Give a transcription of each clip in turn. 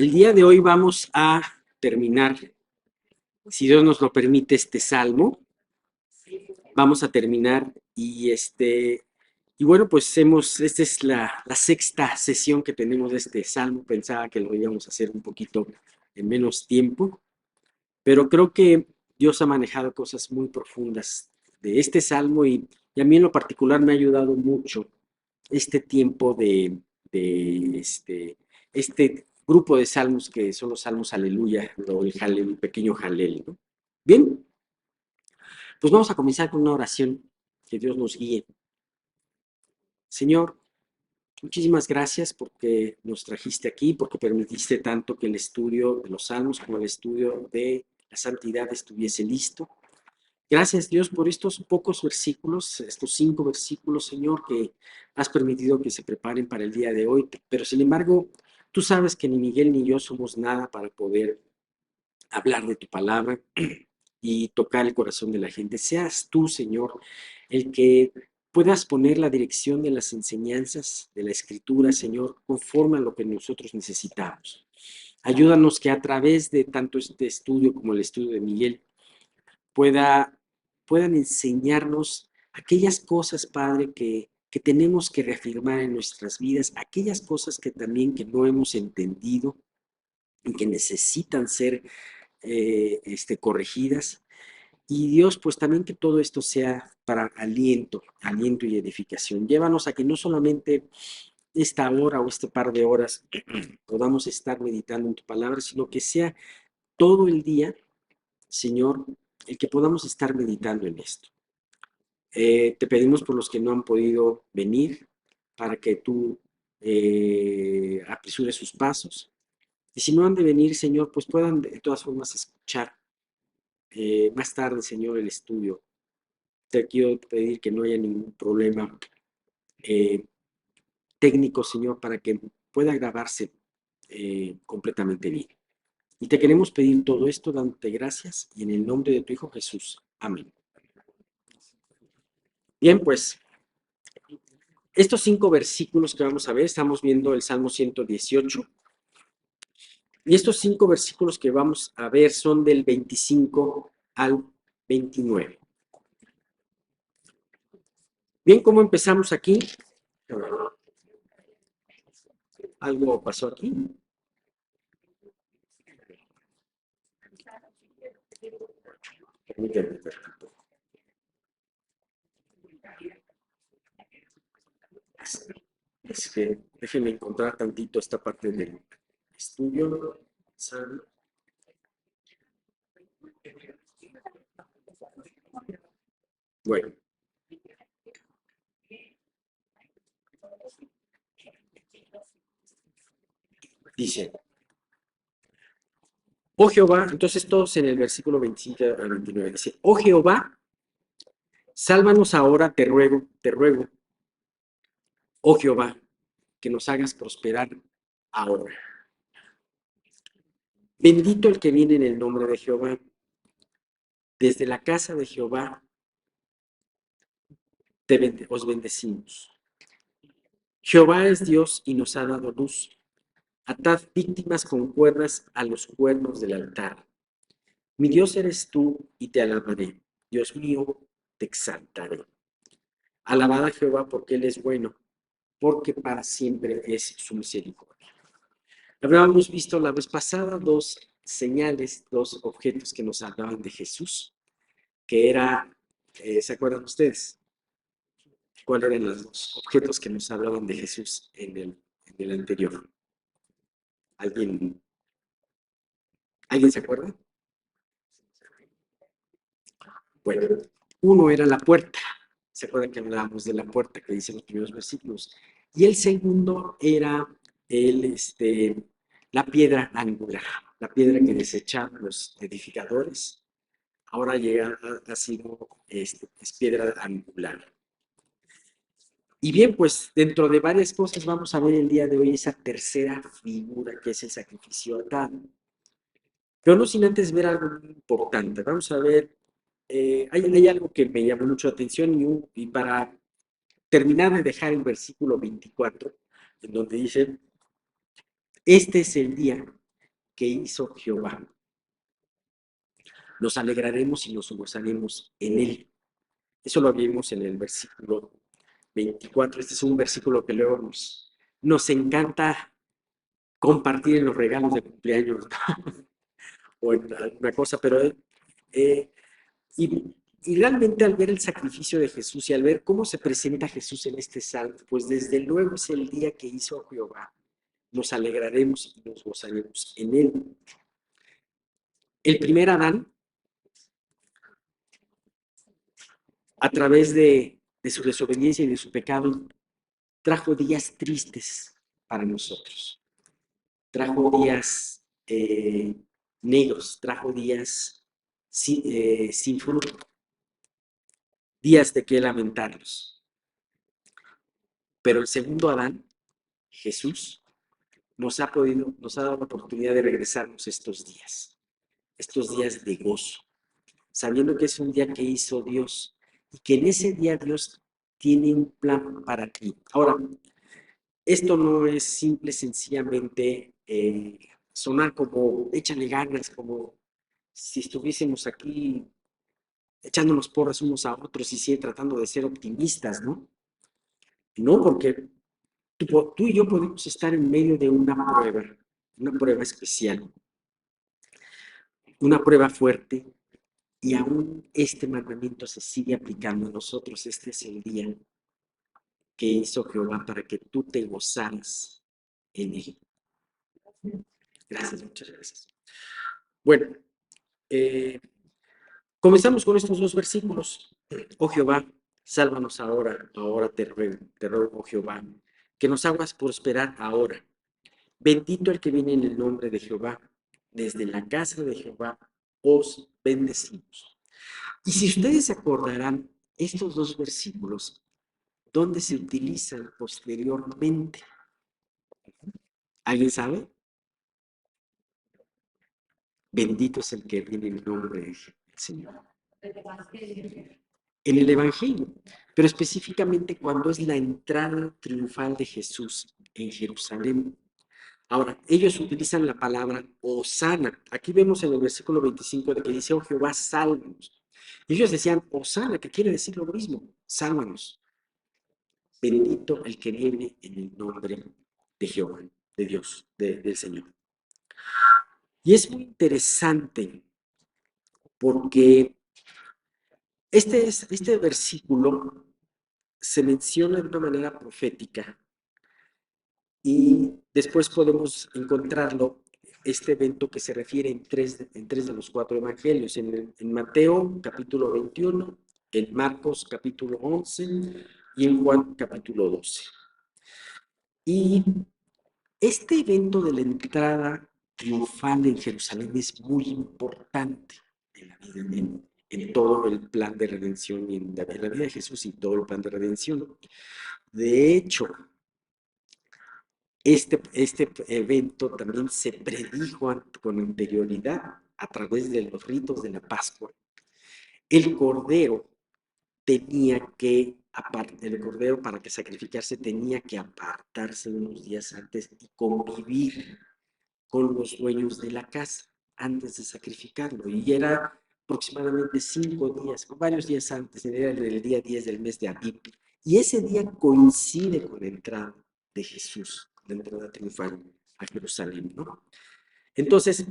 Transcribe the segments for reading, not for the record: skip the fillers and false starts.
El día de hoy vamos a terminar, si Dios nos lo permite, este salmo. Vamos a terminar y bueno, pues esta es la sexta sesión que tenemos de este salmo. Pensaba que lo íbamos a hacer un poquito en menos tiempo, pero creo que Dios ha manejado cosas muy profundas de este salmo y a mí en lo particular me ha ayudado mucho este tiempo este grupo de salmos que son los salmos aleluya o el pequeño jalel, ¿no? Bien, pues vamos a comenzar con una oración. Que Dios nos guíe. Señor, muchísimas gracias porque nos trajiste aquí, porque permitiste tanto que el estudio de los salmos como el estudio de la santidad estuviese listo. Gracias, Dios, por estos pocos versículos, estos 5 versículos, Señor, que has permitido que se preparen para el día de hoy. Pero sin embargo, tú sabes que ni Miguel ni yo somos nada para poder hablar de tu palabra y tocar el corazón de la gente. Seas tú, Señor, el que puedas poner la dirección de las enseñanzas de la Escritura, Señor, conforme a lo que nosotros necesitamos. Ayúdanos que a través de tanto este estudio como el estudio de Miguel puedan enseñarnos aquellas cosas, Padre, que tenemos que reafirmar en nuestras vidas, aquellas cosas que también que no hemos entendido y que necesitan ser corregidas. Y Dios, pues también que todo esto sea para aliento y edificación. Llévanos a que no solamente esta hora o este par de horas podamos estar meditando en tu palabra, sino que sea todo el día, Señor, el que podamos estar meditando en esto. Te pedimos por los que no han podido venir, para que tú apresures sus pasos. Y si no han de venir, Señor, pues puedan de todas formas escuchar más tarde, Señor, el estudio. Te quiero pedir que no haya ningún problema eh, técnico, Señor, para que pueda grabarse completamente bien. Y te queremos pedir todo esto dándote gracias y en el nombre de tu Hijo Jesús. Amén. Bien, pues estos 5 versículos que vamos a ver, estamos viendo el Salmo 118. Y estos 5 versículos que vamos a ver son del 25 al 29. Bien, ¿cómo empezamos aquí? ¿Algo pasó aquí? Permítanme. Es que déjenme encontrar tantito esta parte del estudio. Bueno, dice, oh Jehová, entonces todos en el versículo 25 al 29, dice, oh Jehová, sálvanos ahora, te ruego, oh Jehová, que nos hagas prosperar ahora. Bendito el que viene en el nombre de Jehová. Desde la casa de Jehová os bendecimos. Jehová es Dios y nos ha dado luz. Atad víctimas con cuerdas a los cuernos del altar. Mi Dios eres tú y te alabaré. Dios mío, te exaltaré. Alabad a Jehová porque Él es bueno, porque para siempre es su misericordia. Habíamos visto la vez pasada 2 señales, 2 objetos que nos hablaban de Jesús, que era, ¿se acuerdan ustedes? ¿Cuáles eran los 2 objetos que nos hablaban de Jesús en el anterior? ¿Alguien se acuerda? Bueno, uno era la puerta. ¿Se acuerdan que hablábamos de la puerta que dicen los primeros versículos? Y el segundo era la piedra angular, la piedra que desechaban los edificadores. Ahora ha sido es piedra angular. Y bien, pues dentro de varias cosas vamos a ver el día de hoy esa tercera figura que es el sacrificio atado. Pero no sin antes ver algo muy importante. Vamos a ver, hay algo que me llamó mucho la atención y para terminar de dejar el versículo 24, en donde dice, este es el día que hizo Jehová. Nos alegraremos y nos gozaremos en él. Eso lo vimos en el versículo 24. Este es un versículo que luego nos encanta compartir en los regalos de cumpleaños, ¿no? O en alguna cosa, pero y realmente al ver el sacrificio de Jesús y al ver cómo se presenta Jesús en este salmo, pues desde luego es el día que hizo Jehová. Nos alegraremos y nos gozaremos en él. El primer Adán, a través de su desobediencia y de su pecado, trajo días tristes para nosotros. Trajo días negros, trajo días sin fruto, días de que lamentarlos. Pero el segundo Adán, Jesús, nos ha dado la oportunidad de regresarnos estos días de gozo, sabiendo que es un día que hizo Dios y que en ese día Dios tiene un plan para ti. Ahora, esto no es simple, sencillamente sonar como échale ganas, como si estuviésemos aquí echándonos porras unos a otros y sigue tratando de ser optimistas, ¿no? No, porque tú y yo podemos estar en medio de una prueba especial, una prueba fuerte, y aún este mandamiento se sigue aplicando a nosotros. Este es el día que hizo Jehová para que tú te gozaras en él. Gracias, muchas gracias. Bueno, comenzamos con estos dos versículos. Oh Jehová, sálvanos ahora te ruego, oh Jehová, que nos hagas prosperar ahora. Bendito el que viene en el nombre de Jehová. Desde la casa de Jehová os bendecimos. Y si ustedes se acordarán, estos dos versículos, ¿dónde se utilizan posteriormente? ¿Alguien sabe? Bendito es el que viene en el nombre del Señor. En el Evangelio, pero específicamente cuando es la entrada triunfal de Jesús en Jerusalén. Ahora, ellos utilizan la palabra Hosana. Aquí vemos en el versículo 25 de que dice, oh Jehová, sálvanos. Ellos decían Hosana, que quiere decir lo mismo, sálvanos. Bendito el que viene en el nombre de Jehová, de Dios, del Señor. Y es muy interesante porque este versículo se menciona de una manera profética y después podemos encontrarlo, este evento que se refiere en tres de los cuatro evangelios, en Mateo capítulo 21, en Marcos capítulo 11 y en Juan capítulo 12. Y este evento de la entrada triunfal en Jerusalén es muy importante en la vida, en todo el plan de redención y en la vida de Jesús y todo el plan de redención. De hecho, este evento también se predijo con anterioridad a través de los ritos de la Pascua. El cordero el cordero para que sacrificarse tenía que apartarse unos días antes y convivir con los dueños de la casa antes de sacrificarlo. Y era aproximadamente 5 días, varios días antes, era el día 10 del mes de Abib. Y ese día coincide con la entrada de Jesús, la entrada triunfal a Jerusalén, ¿no? Entonces,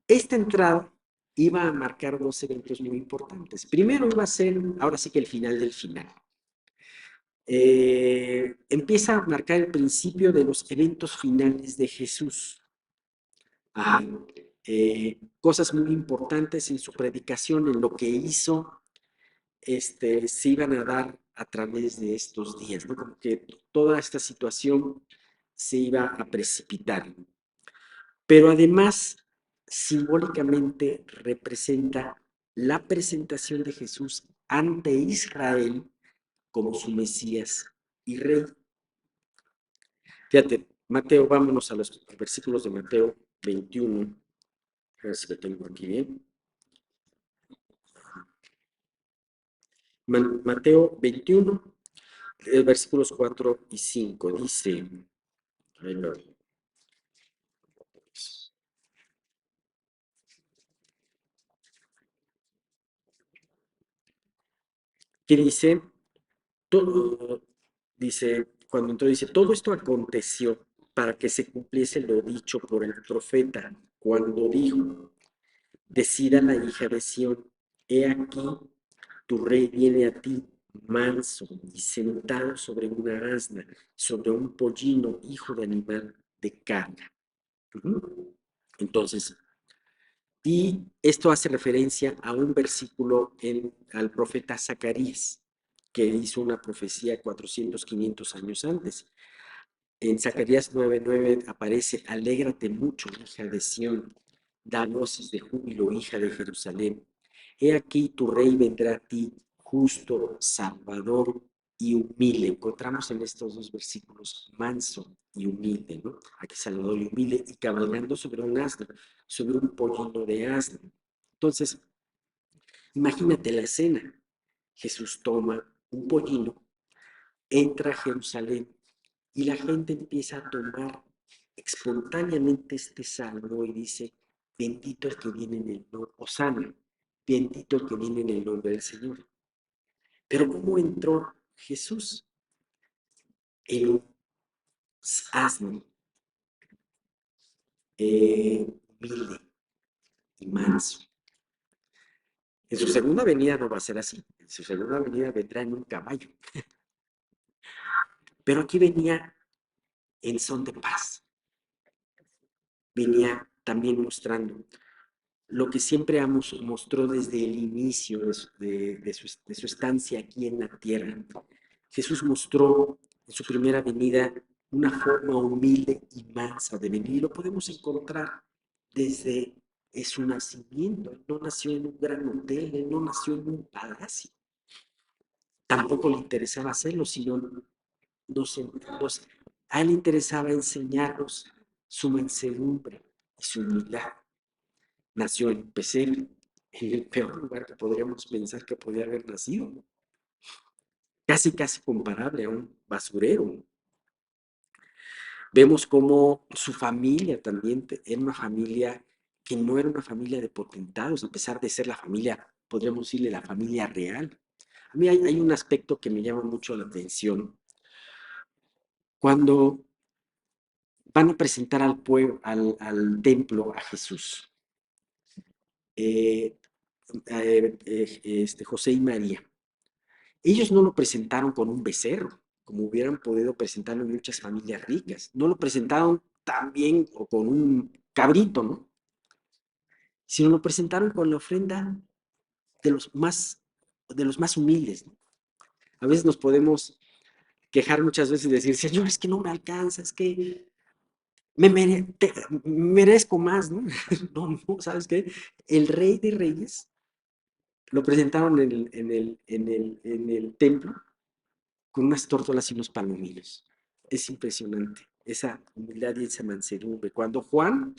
esta entrada iba a marcar dos eventos muy importantes. Primero iba a ser, ahora sí que el final del final. Empieza a marcar el principio de los eventos finales de Jesús. Cosas muy importantes en su predicación, en lo que hizo, se iban a dar a través de estos días, ¿no? Como que toda esta situación se iba a precipitar. Pero además, simbólicamente representa la presentación de Jesús ante Israel como su Mesías y Rey. Fíjate, Mateo, vámonos a los versículos de Mateo 21. A ver si lo tengo aquí bien. Mateo 21, versículos 4 y 5, dice, que dice, todo, dice, cuando entonces dice, todo esto aconteció para que se cumpliese lo dicho por el profeta, cuando dijo, decida la hija de Sión, he aquí, tu rey viene a ti, manso y sentado sobre una asna, sobre un pollino, hijo de animal de carga. Entonces, y esto hace referencia a un versículo al profeta Zacarías, que hizo una profecía 400, 500 años antes. En Zacarías 9:9 aparece, alégrate mucho, hija de Sión, da voces de júbilo, hija de Jerusalén. He aquí tu rey vendrá a ti, justo, salvador y humilde. Encontramos en estos dos versículos manso y humilde, ¿no? Aquí salvador y humilde, y cabalgando sobre un asno, sobre un pollino de asno. Entonces, imagínate la escena. Jesús toma un pollino, entra a Jerusalén y la gente empieza a tomar espontáneamente este salmo y dice, bendito el que viene en el nombre, Osana, bendito el que viene en el nombre del Señor. Pero ¿cómo entró Jesús? En un asno, humilde y manso. En su segunda venida no va a ser así. En su segunda venida vendrá en un caballo. Pero aquí venía en son de paz. Venía también mostrando lo que siempre mostró desde el inicio de su estancia aquí en la tierra. Jesús mostró en su primera venida una forma humilde y mansa de venir. Y lo podemos encontrar desde su nacimiento. Él no nació en un gran hotel, él no nació en un palacio. Tampoco le interesaba hacerlo, sino a él le interesaba enseñarnos su mansedumbre y su humildad. Nació en pesebre, en el peor lugar que podríamos pensar que podía haber nacido, casi casi comparable a un basurero. Vemos cómo su familia también era una familia que no era una familia de potentados, a pesar de ser la familia, podríamos decirle la familia real. A mí hay un aspecto que me llama mucho la atención. Cuando van a presentar al pueblo, al templo a Jesús, eh, José y María, ellos no lo presentaron con un becerro, como hubieran podido presentarlo en muchas familias ricas. No lo presentaron también o con un cabrito, ¿no? Sino lo presentaron con la ofrenda de de los más humildes, ¿no? A veces nos podemos quejar muchas veces y decir, Señor, es que no me alcanza, es que merezco más, ¿no? No, no, ¿sabes qué? El Rey de Reyes lo presentaron en el templo con unas tórtolas y unos palominos. Es impresionante esa humildad y esa mansedumbre. Cuando Juan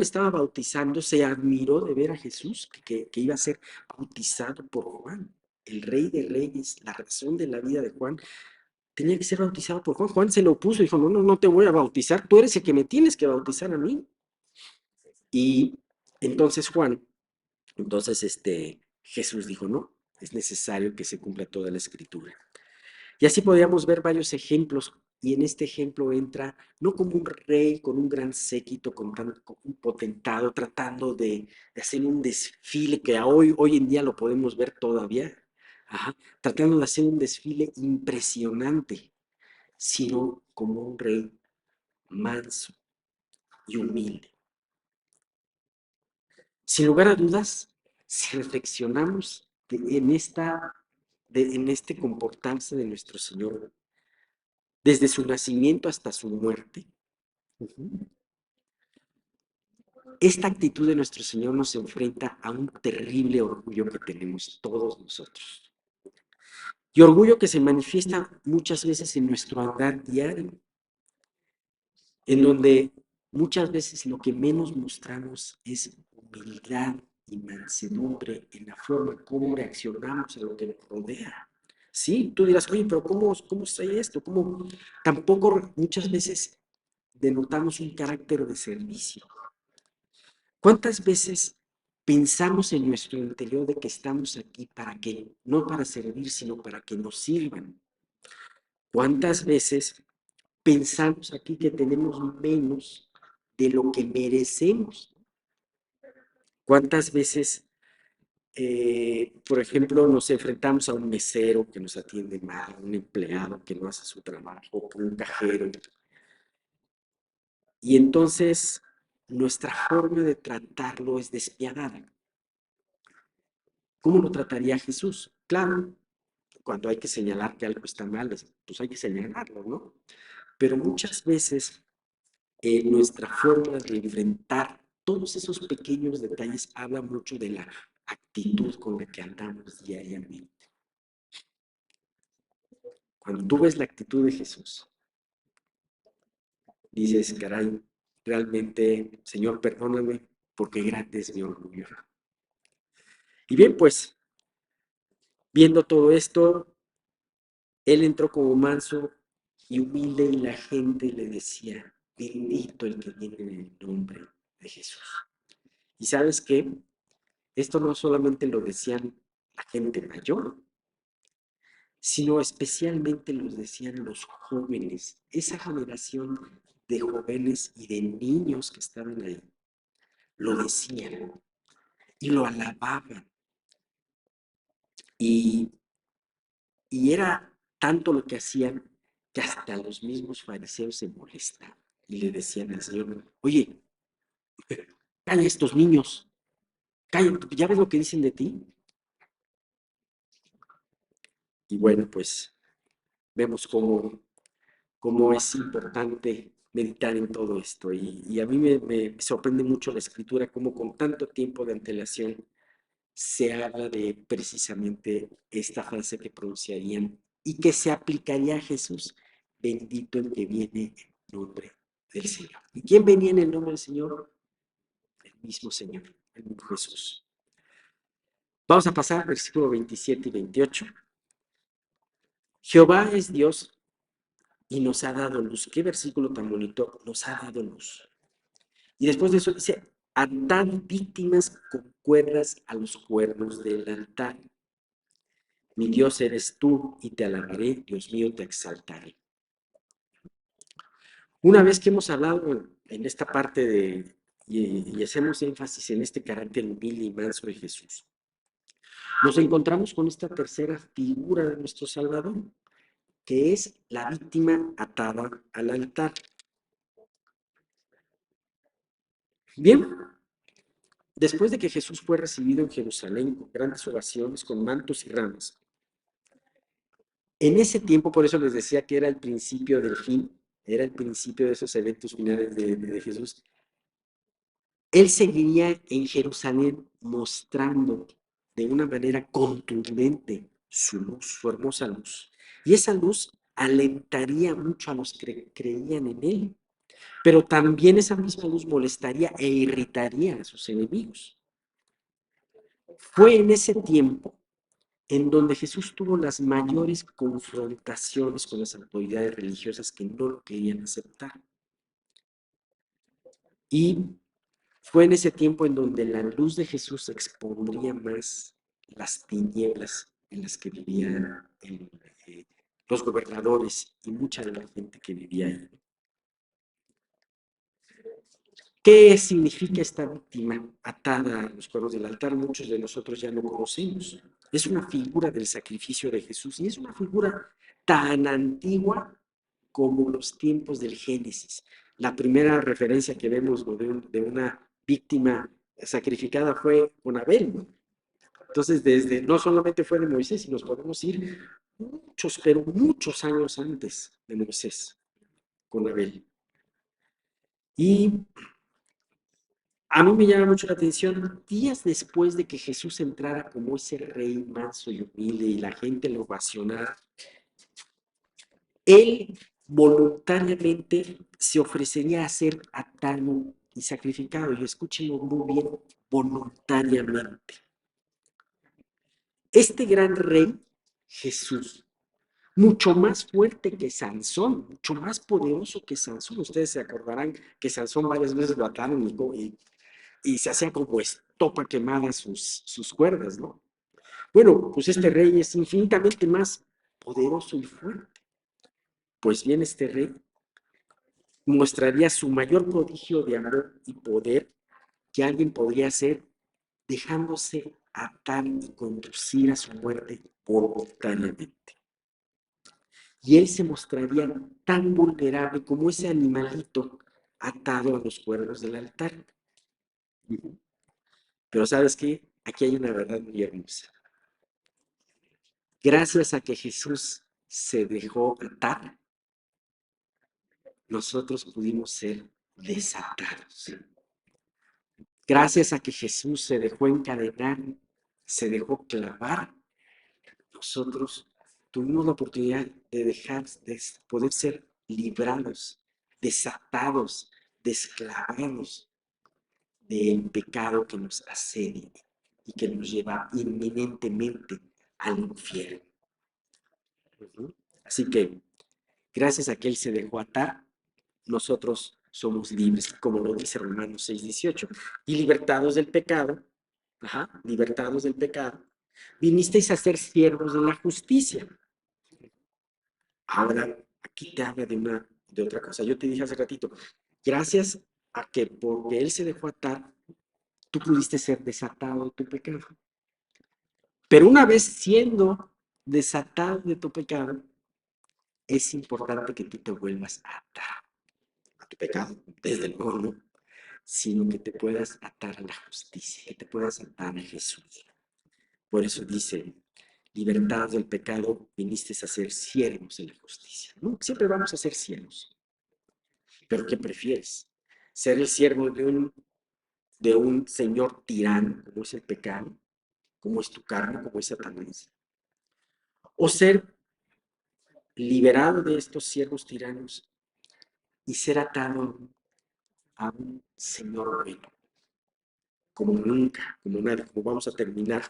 estaba bautizando, se admiró de ver a Jesús que iba a ser bautizado por Juan, el Rey de Reyes, la razón de la vida de Juan. Tenía que ser bautizado por Juan. Juan se lo opuso, dijo, no, no, no te voy a bautizar, tú eres el que me tienes que bautizar a mí. Y entonces Jesús dijo, no, es necesario que se cumpla toda la escritura. Y así podríamos ver varios ejemplos, y en este ejemplo entra no como un rey con un gran séquito, con un potentado, tratando de hacer un desfile que hoy en día lo podemos ver todavía, ajá, tratando de hacer un desfile impresionante, sino como un rey manso y humilde. Sin lugar a dudas, si reflexionamos en este comportarse de nuestro Señor, desde su nacimiento hasta su muerte, esta actitud de nuestro Señor nos enfrenta a un terrible orgullo que tenemos todos nosotros. Y orgullo que se manifiesta muchas veces en nuestro andar diario, en donde muchas veces lo que menos mostramos es humildad y mansedumbre en la forma como reaccionamos a lo que nos rodea. Sí, tú dirás, oye, pero ¿cómo sé esto? ¿Cómo? Tampoco muchas veces denotamos un carácter de servicio. ¿Cuántas veces pensamos en nuestro interior de que estamos aquí para que, no para servir, sino para que nos sirvan. ¿Cuántas veces pensamos aquí que tenemos menos de lo que merecemos? ¿Cuántas veces, por ejemplo, nos enfrentamos a un mesero que nos atiende mal, un empleado que no hace su trabajo, un cajero? Y entonces nuestra forma de tratarlo es despiadada. ¿Cómo lo trataría Jesús? Claro, cuando hay que señalar que algo está mal, pues hay que señalarlo, ¿no? Pero muchas veces nuestra forma de enfrentar todos esos pequeños detalles habla mucho de la actitud con la que andamos diariamente. Cuando tú ves la actitud de Jesús, dices, caray, realmente, Señor, perdóname, porque grande es mi orgullo. Y bien, pues, viendo todo esto, él entró como manso y humilde y la gente le decía, bendito el que viene en el nombre de Jesús. ¿Y sabes qué? Esto no solamente lo decían la gente mayor, sino especialmente lo decían los jóvenes, esa generación de jóvenes y de niños que estaban ahí, lo decían y lo alababan. Y, y era tanto lo que hacían que hasta los mismos fariseos se molestaban y le decían al Señor, oye, calla a estos niños, calla, ¿ya ves lo que dicen de ti? Y bueno, pues vemos cómo es importante meditar en todo esto. Y a mí me sorprende mucho la escritura, cómo con tanto tiempo de antelación se habla de precisamente esta frase que pronunciarían y que se aplicaría a Jesús. Bendito el que viene en nombre del Señor. ¿Y quién venía en el nombre del Señor? El mismo Señor, el mismo Jesús. Vamos a pasar versículo 27 y 28. Jehová es Dios y nos ha dado luz. Qué versículo tan bonito, nos ha dado luz. Y después de eso dice, atad víctimas con cuerdas a los cuernos del altar. Mi Dios eres tú y te alabaré, Dios mío, te exaltaré. Una vez que hemos hablado en esta parte y hacemos énfasis en este carácter humilde y manso de Jesús, nos encontramos con esta tercera figura de nuestro Salvador, que es la víctima atada al altar. Bien, después de que Jesús fue recibido en Jerusalén con grandes ovaciones, con mantos y ramas, en ese tiempo, por eso les decía que era el principio del fin, era el principio de esos eventos finales de Jesús, él seguiría en Jerusalén mostrando de una manera contundente su luz, su hermosa luz. Y esa luz alentaría mucho a los que creían en él, pero también esa misma luz molestaría e irritaría a sus enemigos. Fue en ese tiempo en donde Jesús tuvo las mayores confrontaciones con las autoridades religiosas que no lo querían aceptar. Y fue en ese tiempo en donde la luz de Jesús expondría más las tinieblas en las que vivían los gobernadores y mucha de la gente que vivía ahí. ¿Qué significa esta víctima atada a los cuernos del altar? Muchos de nosotros ya lo conocemos. Es una figura del sacrificio de Jesús y es una figura tan antigua como los tiempos del Génesis. La primera referencia que vemos de una víctima sacrificada fue con Abel. Entonces, no solamente fue de Moisés, sino nos podemos ir muchos, pero muchos años antes de Moisés, con Abel. Y a mí me llama mucho la atención, días después de que Jesús entrara como ese rey manso y humilde y la gente lo ovacionara, él voluntariamente se ofrecería a ser atado y sacrificado. Y escúchenlo muy bien, voluntariamente. Este gran rey, Jesús, mucho más fuerte que Sansón, mucho más poderoso que Sansón. Ustedes se acordarán que Sansón varias veces lo ataron y se hacía como topa quemadas sus cuerdas, ¿no? Bueno, pues este rey es infinitamente más poderoso y fuerte. Pues bien, este rey mostraría su mayor prodigio de amor y poder que alguien podría hacer dejándose atar y conducir a su muerte voluntariamente. Y él se mostraría tan vulnerable como ese animalito atado a los cuernos del altar. Pero ¿sabes qué? Aquí hay una verdad muy hermosa. Gracias a que Jesús se dejó atar, nosotros pudimos ser desatados. Gracias a que Jesús se dejó encadenar, se dejó clavar, nosotros tuvimos la oportunidad de dejar, de poder ser librados, desatados, desclavados del pecado que nos asedia y que nos lleva inminentemente al infierno. Así que, gracias a que Él se dejó atar, nosotros somos libres, como lo dice Romanos 6:18. Y libertados del pecado, libertados del pecado, vinisteis a ser siervos de la justicia. Ahora, aquí te habla de otra cosa. Yo te dije hace ratito, gracias a que porque Él se dejó atar, tú pudiste ser desatado de tu pecado. Pero una vez siendo desatado de tu pecado, es importante que tú te vuelvas a atar a tu pecado, desde luego, ¿no? Sino que te puedas atar a la justicia, que te puedas atar a Jesús. Por eso dice, libertados del pecado, viniste a ser siervos de la justicia. ¿No? Siempre vamos a ser siervos. ¿Pero qué prefieres? ¿Ser el siervo de un señor tirano, como es el pecado, como es tu carne, como es Satanás? ¿O ser liberado de estos siervos tiranos y ser atado a un Señor bueno, como nunca, como nadie, como vamos a terminar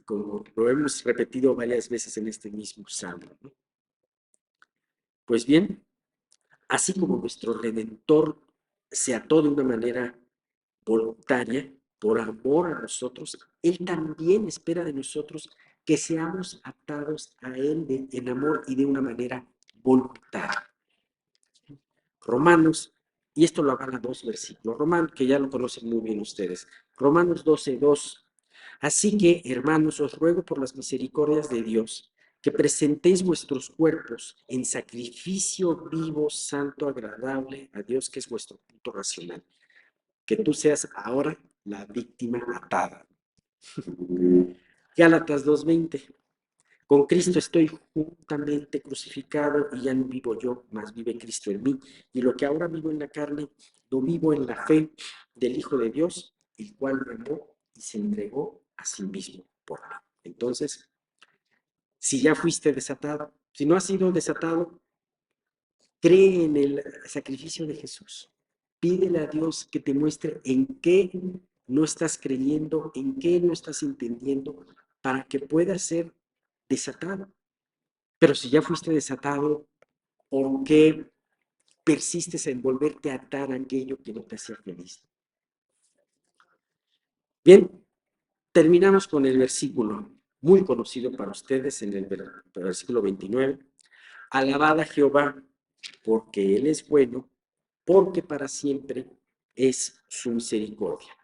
como lo hemos repetido varias veces en este mismo salmo, ¿no? Pues bien, así como nuestro Redentor se ató de una manera voluntaria, por amor a nosotros, Él también espera de nosotros que seamos atados a Él en amor y de una manera voluntaria. Romanos, y esto lo avala dos versículos, Romanos, que ya lo conocen muy bien ustedes, Romanos 12:2. Así que, hermanos, os ruego por las misericordias de Dios, que presentéis vuestros cuerpos en sacrificio vivo, santo, agradable a Dios, que es vuestro punto racional. Que tú seas ahora la víctima atada. Gálatas 2:20. Con Cristo estoy juntamente crucificado y ya no vivo yo, mas vive Cristo en mí. Y lo que ahora vivo en la carne, lo vivo en la fe del Hijo de Dios, el cual me amó y se entregó a sí mismo por mí. Entonces, si ya fuiste desatado, si no has sido desatado, cree en el sacrificio de Jesús. Pídele a Dios que te muestre en qué no estás creyendo, en qué no estás entendiendo, para que puedas ser desatado. Pero si ya fuiste desatado, ¿por qué persistes en volverte a atar a aquello que no te hacía feliz? Bien, terminamos con el versículo muy conocido para ustedes en el versículo 29. Alabad a Jehová, porque Él es bueno, porque para siempre es su misericordia.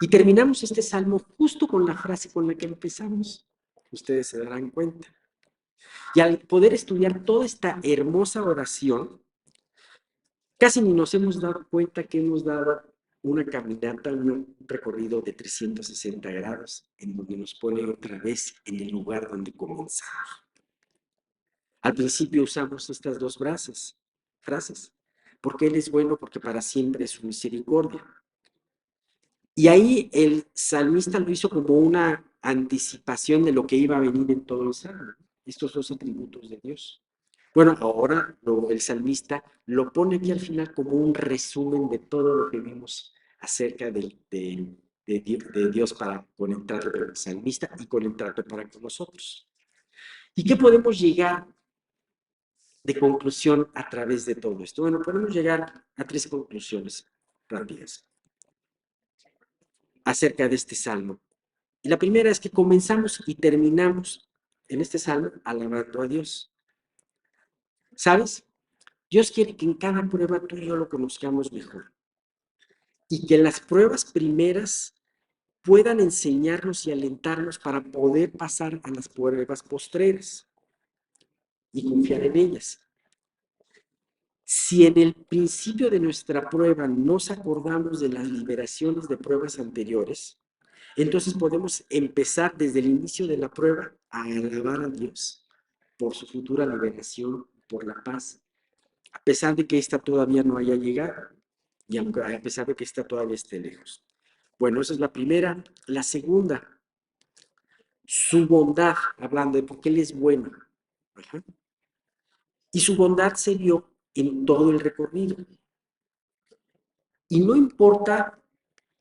Y terminamos este salmo justo con la frase con la que empezamos. Ustedes se darán cuenta. Y al poder estudiar toda esta hermosa oración, casi ni nos hemos dado cuenta que hemos dado una caminata, un recorrido de 360 grados, en donde nos pone otra vez en el lugar donde comenzamos. Al principio usamos estas dos frases, porque Él es bueno, porque para siempre es su misericordia. Y ahí el salmista lo hizo como una anticipación de lo que iba a venir en todo el salmo, estos dos atributos de Dios. Bueno, ahora el salmista lo pone aquí al final como un resumen de todo lo que vimos acerca de Dios con el trato del salmista y con el trato para con nosotros. ¿Y qué podemos llegar de conclusión a través de todo esto? Bueno, podemos llegar a tres conclusiones rápidas. acerca de este salmo. Y la primera es que comenzamos y terminamos en este salmo alabando a Dios. ¿Sabes? Dios quiere que en cada prueba tú y yo lo conozcamos mejor. Y que las pruebas primeras puedan enseñarnos y alentarnos para poder pasar a las pruebas postreras y confiar en ellas. Si en el principio de nuestra prueba nos acordamos de las liberaciones de pruebas anteriores, entonces podemos empezar desde el inicio de la prueba a alabar a Dios por su futura liberación, por la paz, a pesar de que esta todavía no haya llegado y a pesar de que esta todavía esté lejos. Bueno, esa es la primera. La segunda, su bondad, hablando de por qué Él es bueno. Ajá. Y su bondad se vio en todo el recorrido. Y no importa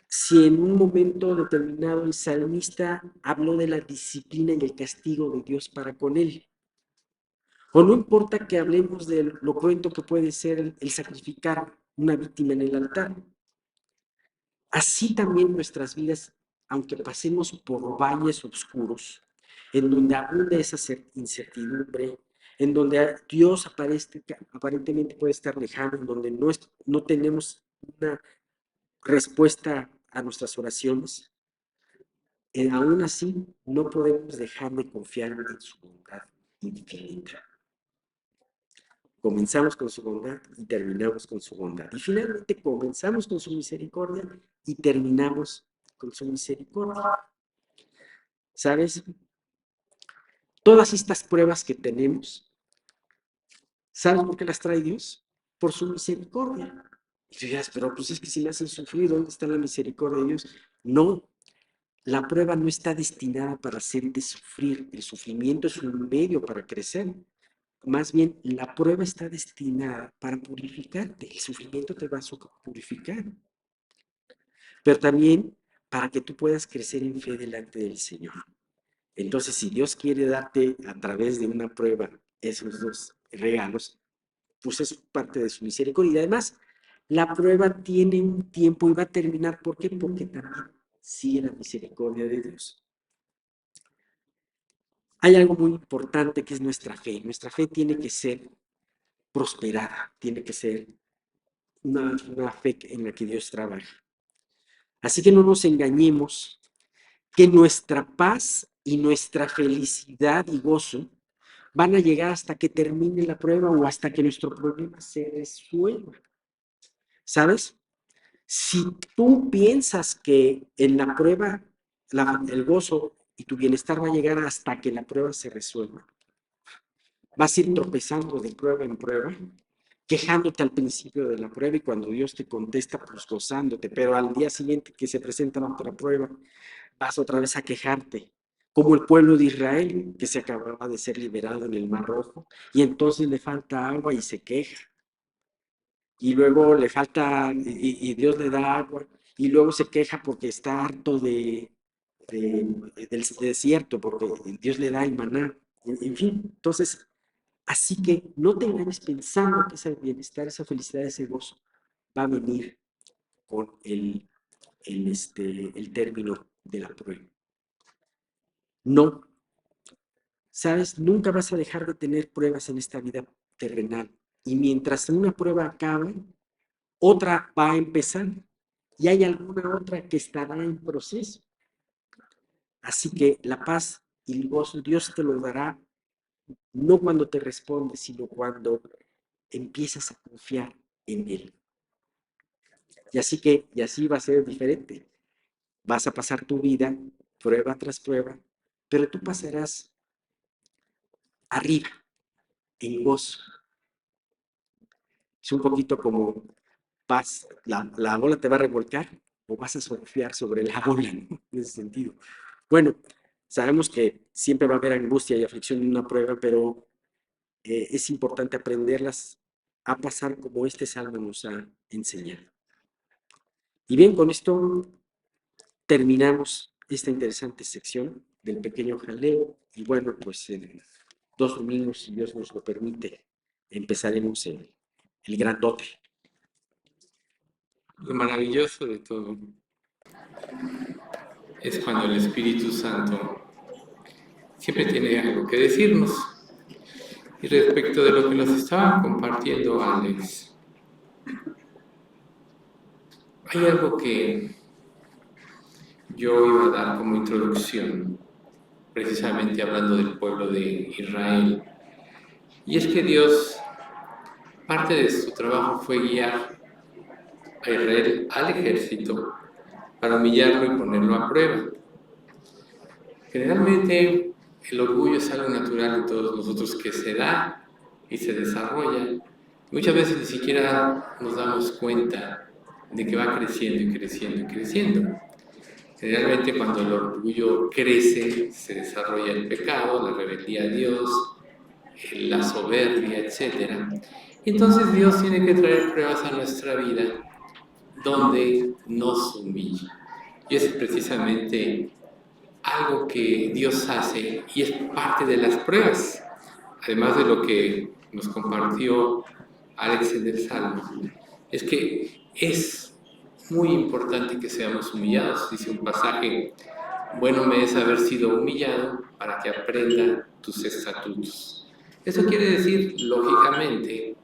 si en un momento determinado el salmista habló de la disciplina y el castigo de Dios para con él. O no importa que hablemos de lo cruento que puede ser el sacrificar una víctima en el altar. Así también nuestras vidas, aunque pasemos por valles oscuros, en donde abunda esa incertidumbre, en donde Dios aparentemente puede estar lejano, en donde no tenemos una respuesta a nuestras oraciones, aún así no podemos dejar de confiar en su bondad infinita. Comenzamos con su bondad y terminamos con su bondad. Y finalmente comenzamos con su misericordia y terminamos con su misericordia. ¿Sabes? Todas estas pruebas que tenemos, ¿sabes por qué las trae Dios? Por su misericordia. Y tú dirás, pero pues es que si me hacen sufrir, ¿dónde está la misericordia de Dios? No, la prueba no está destinada para hacerte sufrir. El sufrimiento es un medio para crecer. Más bien, la prueba está destinada para purificarte. El sufrimiento te va a purificar. Pero también para que tú puedas crecer en fe delante del Señor. Entonces, si Dios quiere darte a través de una prueba esos dos regalos, pues es parte de su misericordia. Y además, la prueba tiene un tiempo y va a terminar. ¿Por qué? Porque también sigue la misericordia de Dios. Hay algo muy importante que es nuestra fe. Nuestra fe tiene que ser prosperada, tiene que ser una fe en la que Dios trabaja. Así que no nos engañemos que nuestra paz y nuestra felicidad y gozo van a llegar hasta que termine la prueba o hasta que nuestro problema se resuelva. ¿Sabes? Si tú piensas que en la prueba el gozo y tu bienestar va a llegar hasta que la prueba se resuelva, vas a ir tropezando de prueba en prueba, quejándote al principio de la prueba y cuando Dios te contesta, pues gozándote, pero al día siguiente que se presenta otra prueba, vas otra vez a quejarte, como el pueblo de Israel que se acababa de ser liberado en el Mar Rojo y entonces le falta agua y se queja. Y luego le falta, y Dios le da agua, y luego se queja porque está harto del desierto, porque Dios le da el maná. En fin, entonces, así que no te engañes pensando que ese bienestar, esa felicidad, ese gozo va a venir con el término de la prueba. No, sabes, nunca vas a dejar de tener pruebas en esta vida terrenal. Y mientras una prueba acabe, otra va a empezar y hay alguna otra que estará en proceso. Así que la paz y el gozo Dios te lo dará no cuando te responde, sino cuando empiezas a confiar en Él. Y así va a ser diferente. Vas a pasar tu vida prueba tras prueba, pero tú pasarás arriba, en gozo. Es un poquito como la ola te va a revolcar o vas a surfear sobre la ola, ¿no? En ese sentido. Bueno, sabemos que siempre va a haber angustia y aflicción en una prueba, pero es importante aprenderlas a pasar como este salmo nos ha enseñado. Y bien, con esto terminamos esta interesante sección del pequeño jaleo. Y bueno, pues en 2 domingos, si Dios nos lo permite, empezaremos el grandote. Lo maravilloso de todo. es cuando el Espíritu Santo siempre tiene algo que decirnos. Y respecto de lo que nos estaba compartiendo Alex, hay algo que yo iba a dar como introducción, precisamente hablando del pueblo de Israel. Y es que Dios, parte de su trabajo fue guiar a Israel al ejército para humillarlo y ponerlo a prueba. Generalmente el orgullo es algo natural en todos nosotros que se da y se desarrolla. Muchas veces ni siquiera nos damos cuenta de que va creciendo y creciendo y creciendo. Generalmente cuando el orgullo crece, se desarrolla el pecado, la rebeldía a Dios, la soberbia, etc. Entonces Dios tiene que traer pruebas a nuestra vida donde nos humilla. Y es precisamente algo que Dios hace y es parte de las pruebas, además de lo que nos compartió Alex en el Salmo, es que es muy importante que seamos humillados. Dice un pasaje, bueno me es haber sido humillado para que aprenda tus estatutos. Eso quiere decir, lógicamente,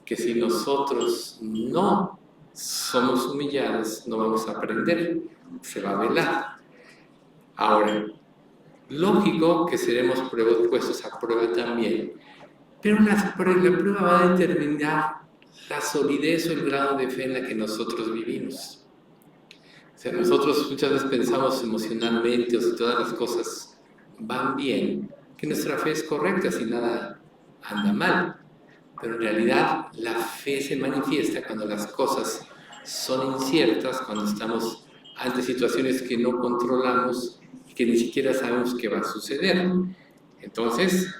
que si nosotros no somos humillados, no vamos a aprender, se va a velar. Ahora, lógico que seremos puestos a prueba también, pero la prueba va a determinar la solidez o el grado de fe en la que nosotros vivimos. O sea, nosotros muchas veces pensamos emocionalmente o si todas las cosas van bien, que nuestra fe es correcta, si nada anda mal. Pero en realidad la fe se manifiesta cuando las cosas son inciertas, cuando estamos ante situaciones que no controlamos y que ni siquiera sabemos qué va a suceder. Entonces,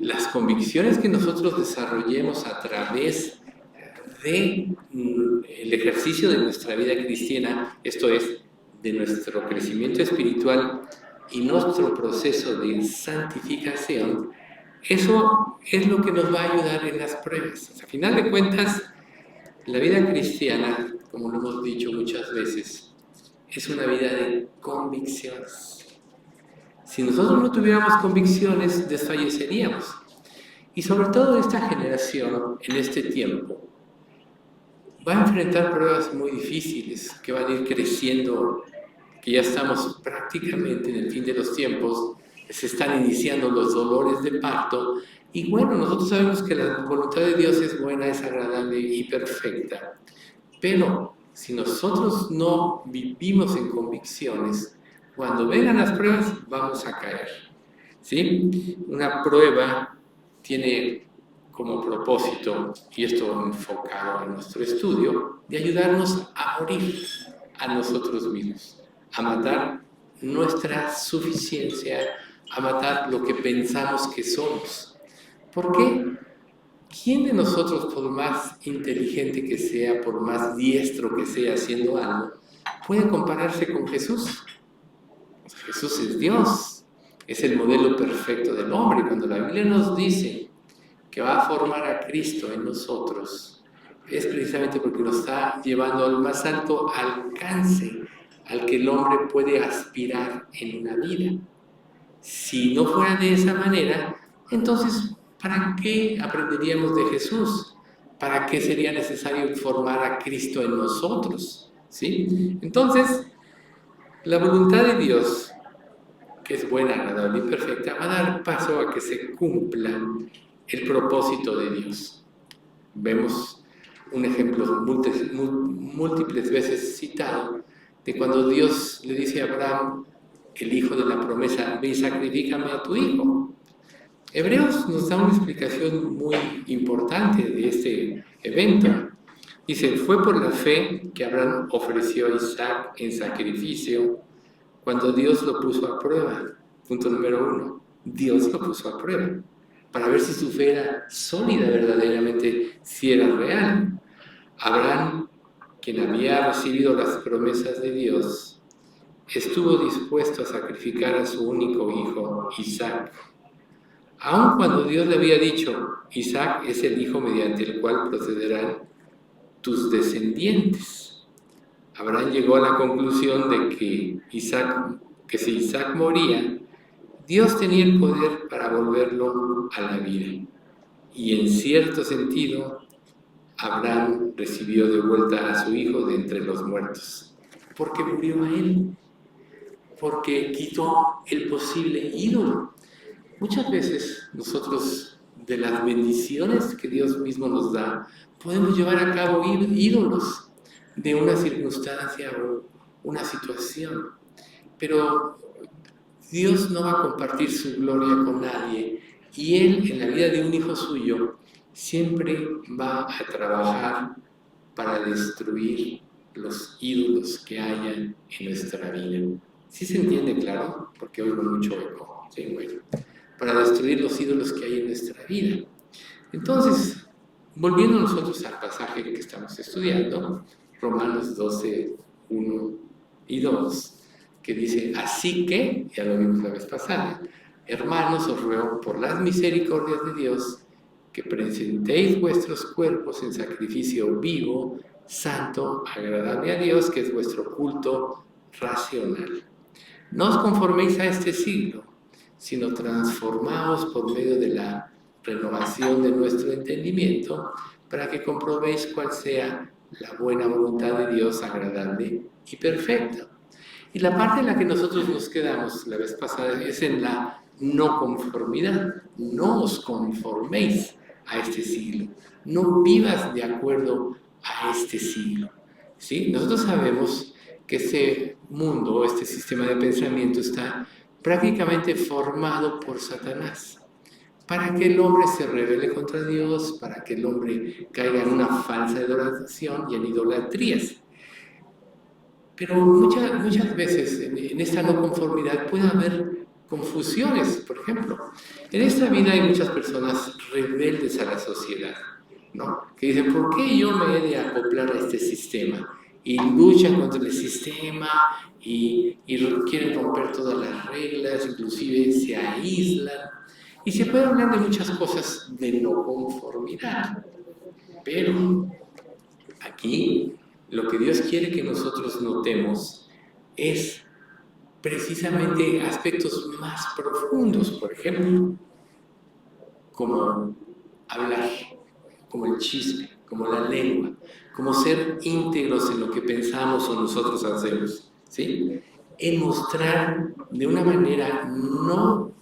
las convicciones que nosotros desarrollemos a través de el ejercicio de nuestra vida cristiana, esto es, de nuestro crecimiento espiritual y nuestro proceso de santificación, eso es lo que nos va a ayudar en las pruebas. O sea, a final de cuentas, la vida cristiana, como lo hemos dicho muchas veces, es una vida de convicciones. Si nosotros no tuviéramos convicciones, desfalleceríamos. Y sobre todo esta generación, en este tiempo, va a enfrentar pruebas muy difíciles que van a ir creciendo, que ya estamos prácticamente en el fin de los tiempos, se están iniciando los dolores de parto, y bueno, nosotros sabemos que la voluntad de Dios es buena, es agradable y perfecta, pero si nosotros no vivimos en convicciones, cuando vengan las pruebas vamos a caer, ¿sí? Una prueba tiene como propósito, y esto enfocado a nuestro estudio, de ayudarnos a morir a nosotros mismos, a matar nuestra suficiencia, a matar lo que pensamos que somos. ¿Por qué? ¿Quién de nosotros, por más inteligente que sea, por más diestro que sea haciendo algo, puede compararse con Jesús? Jesús es Dios, es el modelo perfecto del hombre. Cuando la Biblia nos dice que va a formar a Cristo en nosotros, es precisamente porque nos está llevando al más alto alcance al que el hombre puede aspirar en una vida. Si no fuera de esa manera, entonces, ¿para qué aprenderíamos de Jesús? ¿Para qué sería necesario formar a Cristo en nosotros? ¿Sí? Entonces, la voluntad de Dios, que es buena, agradable y perfecta, va a dar paso a que se cumpla el propósito de Dios. Vemos un ejemplo múltiples veces citado de cuando Dios le dice a Abraham, el hijo de la promesa, ve y sacrifícame a tu hijo. Hebreos nos da una explicación muy importante de este evento. Dice, fue por la fe que Abraham ofreció a Isaac en sacrificio cuando Dios lo puso a prueba. Punto número 1. Dios lo puso a prueba para ver si su fe era sólida verdaderamente, si era real. Abraham, quien había recibido las promesas de Dios, estuvo dispuesto a sacrificar a su único hijo, Isaac. Aun cuando Dios le había dicho, Isaac es el hijo mediante el cual procederán tus descendientes. Abraham llegó a la conclusión de que si Isaac moría, Dios tenía el poder para volverlo a la vida. Y en cierto sentido, Abraham recibió de vuelta a su hijo de entre los muertos, porque murió a él, porque quitó el posible ídolo. Muchas veces nosotros, de las bendiciones que Dios mismo nos da, podemos llevar a cabo ídolos de una circunstancia o una situación, pero Dios no va a compartir su gloria con nadie, y Él, en la vida de un hijo suyo, siempre va a trabajar para destruir los ídolos que hayan en nuestra vida. ¿Sí se entiende, claro? Porque oigo mucho eco. Sí, bueno. Para destruir los ídolos que hay en nuestra vida. Entonces, volviendo nosotros al pasaje que estamos estudiando, Romanos 12, 1 y 2, que dice: así que, ya lo vimos la vez pasada, hermanos, os ruego por las misericordias de Dios que presentéis vuestros cuerpos en sacrificio vivo, santo, agradable a Dios, que es vuestro culto racional. No os conforméis a este siglo, sino transformaos por medio de la renovación de nuestro entendimiento, para que comprobéis cuál sea la buena voluntad de Dios, agradable y perfecta. Y la parte en la que nosotros nos quedamos la vez pasada es en la no conformidad. No os conforméis a este siglo. No vivas de acuerdo a este siglo. ¿Sí? Nosotros sabemos que este mundo, este sistema de pensamiento está prácticamente formado por Satanás, para que el hombre se rebele contra Dios, para que el hombre caiga en una falsa adoración y en idolatrías. Pero muchas veces en esta no conformidad puede haber confusiones. Por ejemplo, en esta vida hay muchas personas rebeldes a la sociedad, ¿no? Que dicen: ¿por qué yo me he de acoplar a este sistema? Y luchan contra el sistema y quieren romper todas las reglas, inclusive se aíslan. Y se puede hablar de muchas cosas de no conformidad. Pero aquí lo que Dios quiere que nosotros notemos es precisamente aspectos más profundos, por ejemplo, como hablar, como el chisme, como la lengua, como ser íntegros en lo que pensamos o nosotros hacemos, ¿sí? En mostrar de una manera no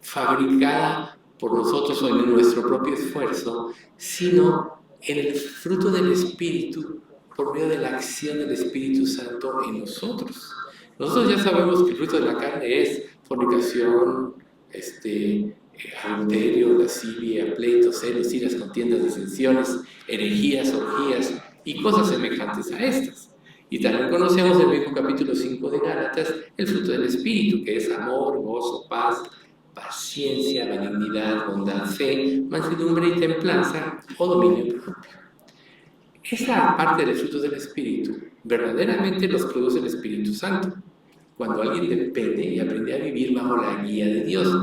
fabricada por nosotros o en nuestro propio esfuerzo, sino en el fruto del Espíritu, por medio de la acción del Espíritu Santo en nosotros. Nosotros ya sabemos que el fruto de la carne es fornicación, adulterio, lascivia, pleitos, celos, iras, contiendas, disensiones, herejías, orgías y cosas semejantes a estas. Y también conocemos en el mismo capítulo 5 de Gálatas el fruto del Espíritu, que es amor, gozo, paz, paciencia, benignidad, bondad, fe, mansedumbre y templanza o dominio propio. Esta parte del fruto del Espíritu verdaderamente los produce el Espíritu Santo. Cuando alguien depende y aprende a vivir bajo la guía de Dios,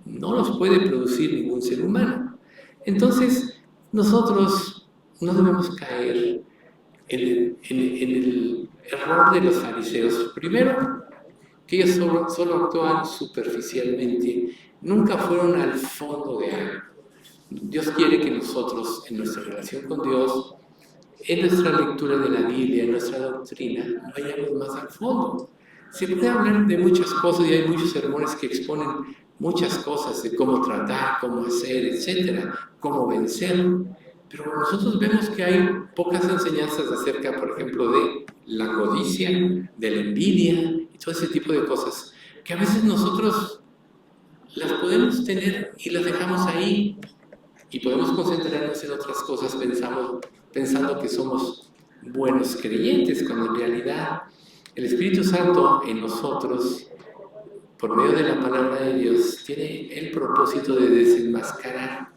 no los puede producir ningún ser humano. Entonces, nosotros no debemos caer en el error de los fariseos. Primero, que ellos solo actúan superficialmente, nunca fueron al fondo de algo. Dios quiere que nosotros, en nuestra relación con Dios, en nuestra lectura de la Biblia, en nuestra doctrina, vayamos más al fondo. Se puede hablar de muchas cosas y hay muchos sermones que exponen muchas cosas de cómo tratar, cómo hacer, etcétera, cómo vencer. Pero nosotros vemos que hay pocas enseñanzas acerca, por ejemplo, de la codicia, de la envidia y todo ese tipo de cosas que a veces nosotros las podemos tener y las dejamos ahí y podemos concentrarnos en otras cosas pensando que somos buenos creyentes, cuando en realidad el Espíritu Santo en nosotros, por medio de la palabra de Dios, tiene el propósito de desenmascarar,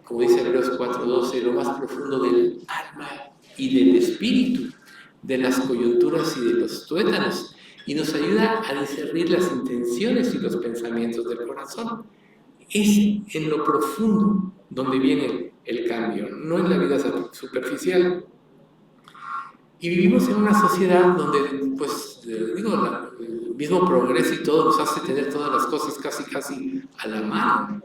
como dice Hebreos 4:12, lo más profundo del alma y del espíritu, de las coyunturas y de los tuétanos, y nos ayuda a discernir las intenciones y los pensamientos del corazón. Es en lo profundo donde viene el cambio, no en la vida superficial. Y vivimos en una sociedad donde, pues, el mismo progreso y todo nos hace tener todas las cosas casi a la mano.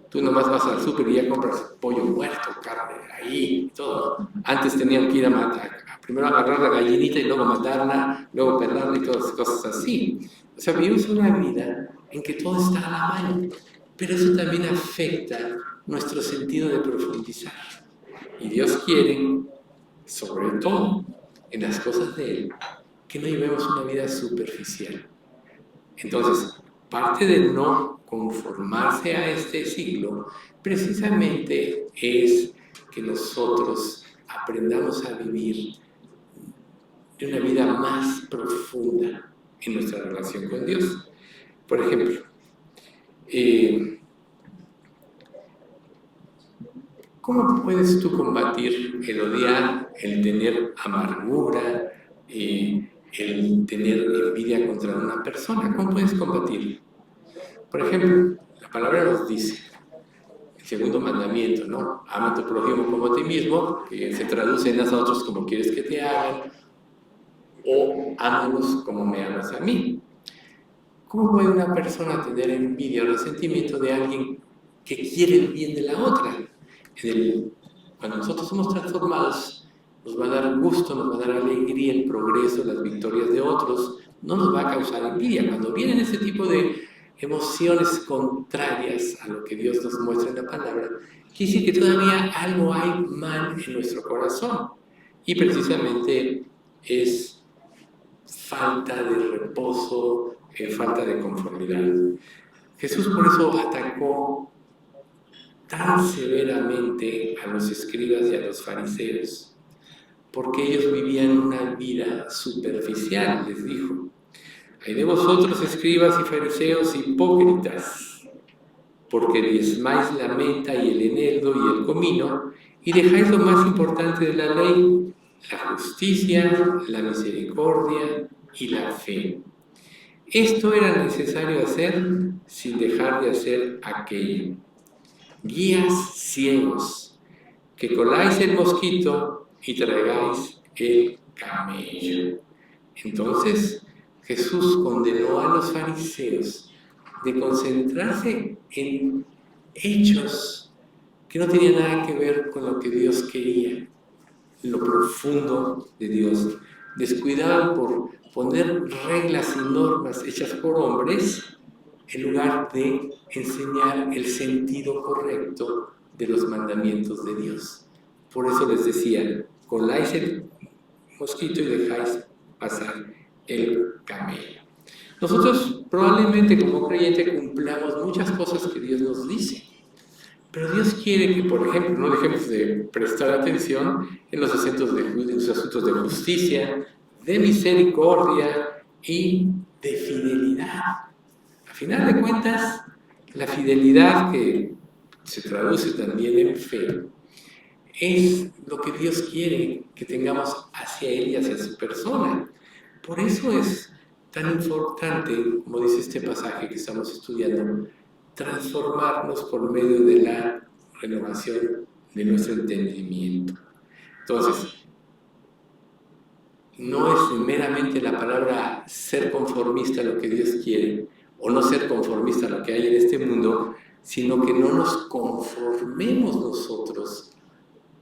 Tú nomás vas al súper y ya compras pollo muerto, carne ahí y todo. Antes tenían que ir a matar, primero agarrar la gallinita y luego matarla, luego pelarla y todas las cosas así. O sea, vivimos una vida en que todo está a la mano, pero eso también afecta nuestro sentido de profundizar. Y Dios quiere, sobre todo en las cosas de Él, que no llevemos una vida superficial. Entonces, parte de no conformarse a este siglo precisamente es que nosotros aprendamos a vivir de una vida más profunda en nuestra relación con Dios. Por ejemplo, ¿cómo puedes tú combatir el odiar, el tener amargura, el tener envidia contra una persona? ¿Cómo puedes combatirlo? Por ejemplo, la palabra nos dice, el segundo mandamiento, ¿no? Ama a tu prójimo como a ti mismo, que se traduce en haz a otros como quieres que te hagan, o ámalos como me amas a mí. ¿Cómo puede una persona tener envidia o resentimiento de alguien que quiere el bien de la otra? Cuando nosotros somos transformados, nos va a dar gusto, nos va a dar alegría el progreso, las victorias de otros, no nos va a causar envidia. Cuando vienen ese tipo de emociones contrarias a lo que Dios nos muestra en la palabra, quiere decir que todavía algo hay mal en nuestro corazón. Y precisamente es falta de reposo, falta de conformidad. Jesús por eso atacó tan severamente a los escribas y a los fariseos, porque ellos vivían una vida superficial, les dijo. Hay de vosotros, escribas y fariseos hipócritas, porque diezmáis la menta y el eneldo y el comino, y dejáis lo más importante de la ley, la justicia, la misericordia y la fe. Esto era necesario hacer sin dejar de hacer aquello. Guías ciegos, que coláis el mosquito y traigáis el camello. Entonces Jesús condenó a los fariseos de concentrarse en hechos que no tenían nada que ver con lo que Dios quería, lo profundo de Dios. Descuidaban por poner reglas y normas hechas por hombres en lugar de enseñar el sentido correcto de los mandamientos de Dios. Por eso les decía, coláis el mosquito y dejáis pasar el camello. Nosotros probablemente como creyentes cumplamos muchas cosas que Dios nos dice, pero Dios quiere que, por ejemplo, no dejemos de prestar atención en los asuntos de justicia, de misericordia y de fidelidad. A final de cuentas, la fidelidad, que se traduce también en fe, es lo que Dios quiere que tengamos hacia Él y hacia su persona. Por eso es tan importante, como dice este pasaje que estamos estudiando, transformarnos por medio de la renovación de nuestro entendimiento. Entonces, no es meramente la palabra ser conformista a lo que Dios quiere, o no ser conformista a lo que hay en este mundo, sino que no nos conformemos nosotros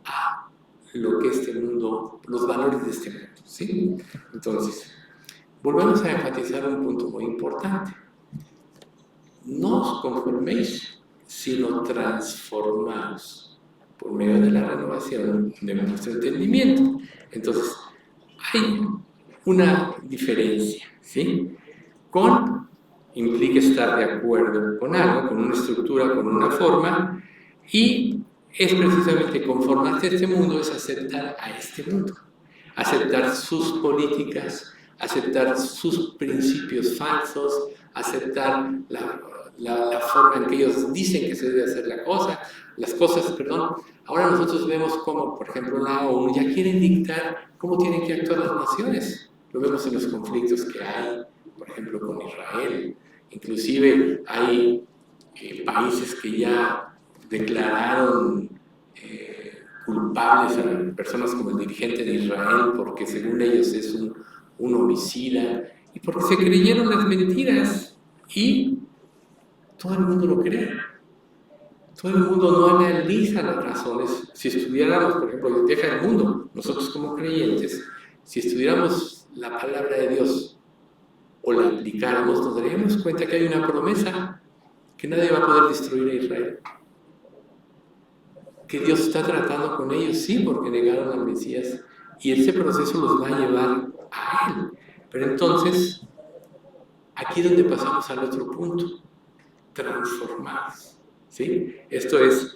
a lo que este mundo, los valores de este mundo, ¿sí? Entonces, volvemos a enfatizar un punto muy importante. No os conforméis, sino transformaos por medio de la renovación de nuestro entendimiento. Entonces, hay una diferencia, ¿sí? Con implica estar de acuerdo con algo, con una estructura, con una forma, y es precisamente conformarse a este mundo, es aceptar a este mundo, aceptar sus políticas, aceptar sus principios falsos, aceptar la forma en que ellos dicen que se debe hacer las cosas, perdón. Ahora nosotros vemos cómo, por ejemplo, la ONU ya quieren dictar cómo tienen que actuar las naciones. Lo vemos en los conflictos que hay, por ejemplo, con Israel. Inclusive hay países que ya declararon culpables a personas como el dirigente de Israel porque según ellos es un homicida y porque se creyeron las mentiras y todo el mundo lo cree. Todo el mundo no analiza las razones. Si estudiáramos, por ejemplo, deja el mundo, nosotros como creyentes, si estudiáramos la palabra de Dios o la aplicáramos, nos daríamos cuenta que hay una promesa que nadie va a poder destruir a Israel. Que Dios está tratando con ellos, sí, porque negaron al Mesías, y ese proceso los va a llevar a Él. Pero entonces, aquí es donde pasamos al otro punto, transformados, ¿sí? Esto es,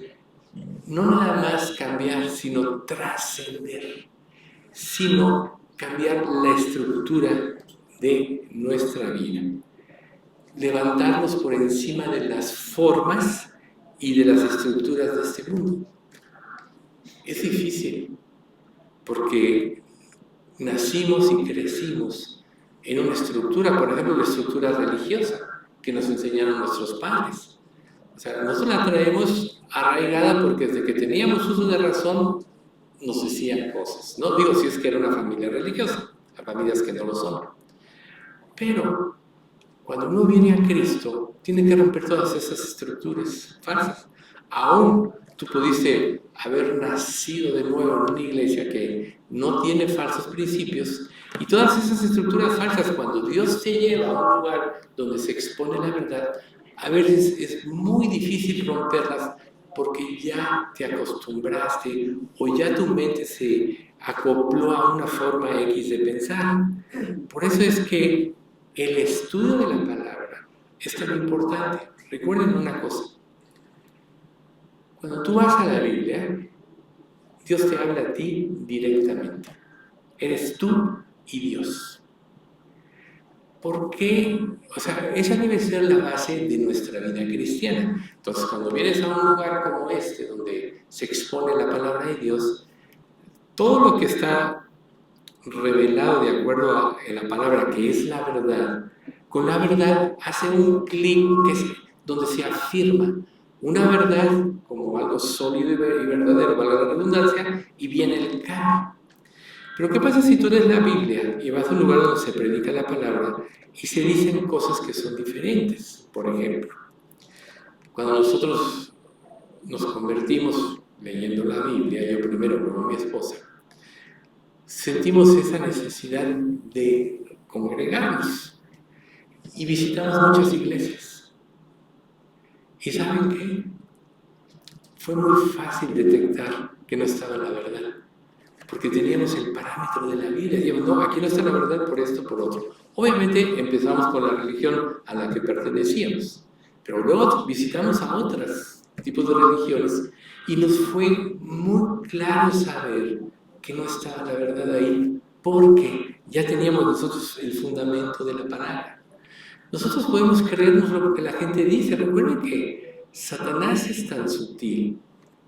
no nada más cambiar, sino trascender, sino cambiar la estructura de nuestra vida. Levantarnos por encima de las formas y de las estructuras de este mundo. Es difícil, porque nacimos y crecimos en una estructura, por ejemplo, la estructura religiosa que nos enseñaron nuestros padres. O sea, nosotros la traemos arraigada porque desde que teníamos uso de razón nos decían cosas. No digo si es que era una familia religiosa, hay familias que no lo son. Pero cuando uno viene a Cristo, tiene que romper todas esas estructuras falsas. Aún tú pudiste haber nacido de nuevo en una iglesia que no tiene falsos principios y todas esas estructuras falsas, cuando Dios te lleva a un lugar donde se expone la verdad, a veces es muy difícil romperlas porque ya te acostumbraste o ya tu mente se acopló a una forma X de pensar. Por eso es que el estudio de la palabra es tan importante. Recuerden una cosa. Cuando tú vas a la Biblia, Dios te habla a ti directamente. Eres tú y Dios. ¿Por qué? O sea, esa debe ser la base de nuestra vida cristiana. Entonces, cuando vienes a un lugar como este, donde se expone la palabra de Dios, todo lo que está revelado de acuerdo a la palabra que es la verdad, con la verdad hace un clic donde se afirma una verdad como algo sólido y verdadero, valga la redundancia, y viene el cambio. Pero ¿qué pasa si tú lees la Biblia y vas a un lugar donde se predica la palabra y se dicen cosas que son diferentes? Por ejemplo, cuando nosotros nos convertimos leyendo la Biblia, yo primero como mi esposa, sentimos esa necesidad de congregarnos y visitamos muchas iglesias. ¿Y saben qué? Fue muy fácil detectar que no estaba la verdad, porque teníamos el parámetro de la Biblia. Digamos, no, aquí no está la verdad por esto, por otro. Obviamente empezamos con la religión a la que pertenecíamos, pero luego visitamos a otros tipos de religiones y nos fue muy claro saber que no estaba la verdad ahí, porque ya teníamos nosotros el fundamento de la palabra. Nosotros podemos creernos lo que la gente dice. Recuerden que Satanás es tan sutil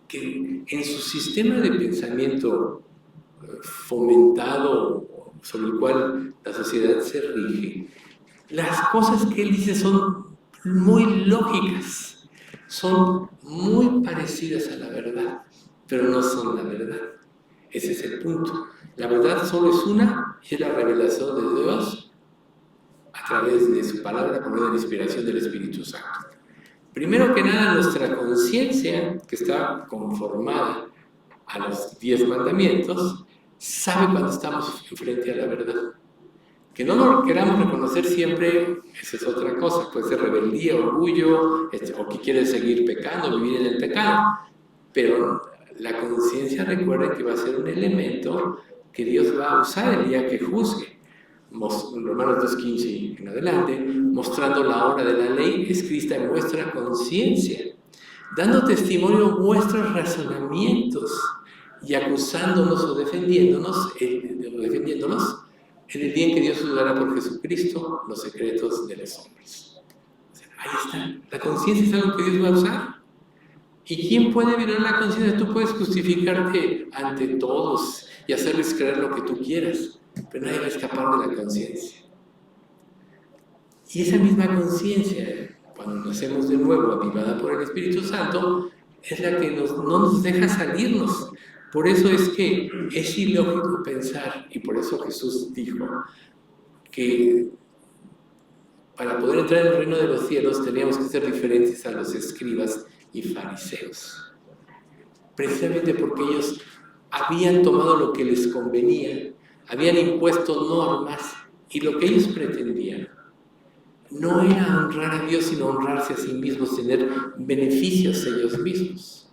que en su sistema de pensamiento fomentado sobre el cual la sociedad se rige, las cosas que él dice son muy lógicas, son muy parecidas a la verdad, pero no son la verdad. Ese es el punto. La verdad solo es una y es la revelación de Dios a través de su palabra por medio de la inspiración del Espíritu Santo. Primero que nada, nuestra conciencia, que está conformada a los 10 mandamientos, sabe cuando estamos frente a la verdad. Que no lo queramos reconocer siempre, esa es otra cosa. Puede ser rebeldía, orgullo, o que quieres seguir pecando, vivir en el pecado. Pero la conciencia, recuerda que va a ser un elemento que Dios va a usar el día que juzgue. Romanos 2:15 en adelante, mostrando la obra de la ley escrita en vuestra conciencia, dando testimonio de vuestros razonamientos y acusándonos o defendiéndonos en el día en que Dios juzgará por Jesucristo los secretos de los hombres. Ahí está, la conciencia es algo que Dios va a usar. ¿Y quién puede mirar la conciencia? Tú puedes justificarte ante todos y hacerles creer lo que tú quieras, pero nadie va a escapar de la conciencia. Y esa misma conciencia, cuando nacemos de nuevo, avivada por el Espíritu Santo, es la que no nos deja salirnos Por eso es que es ilógico pensar, y por eso Jesús dijo que para poder entrar en el reino de los cielos teníamos que ser diferentes a los escribas y fariseos. Precisamente porque ellos habían tomado lo que les convenía, habían impuesto normas, y lo que ellos pretendían no era honrar a Dios, sino honrarse a sí mismos, tener beneficios ellos mismos.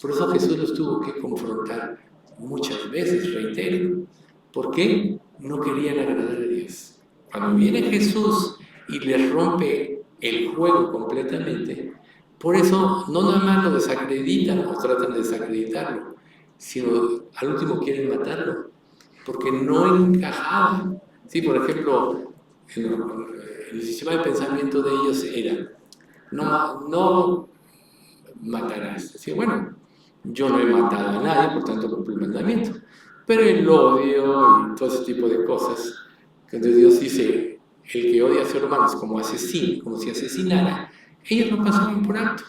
Por eso Jesús los tuvo que confrontar muchas veces, reitero. ¿Por qué? No querían agradar a Dios. Cuando viene Jesús y les rompe el juego completamente, por eso no nada más lo desacreditan o tratan de desacreditarlo, sino al último quieren matarlo, porque no encajaba. Sí, por ejemplo, el sistema de pensamiento de ellos era, no matarás. Decía, bueno, yo no he matado a nadie, por tanto cumplo el mandamiento. Pero el odio y todo ese tipo de cosas, entonces Dios dice, el que odia a sus hermanos como asesino, como si asesinara, ellos lo pasaban por alto.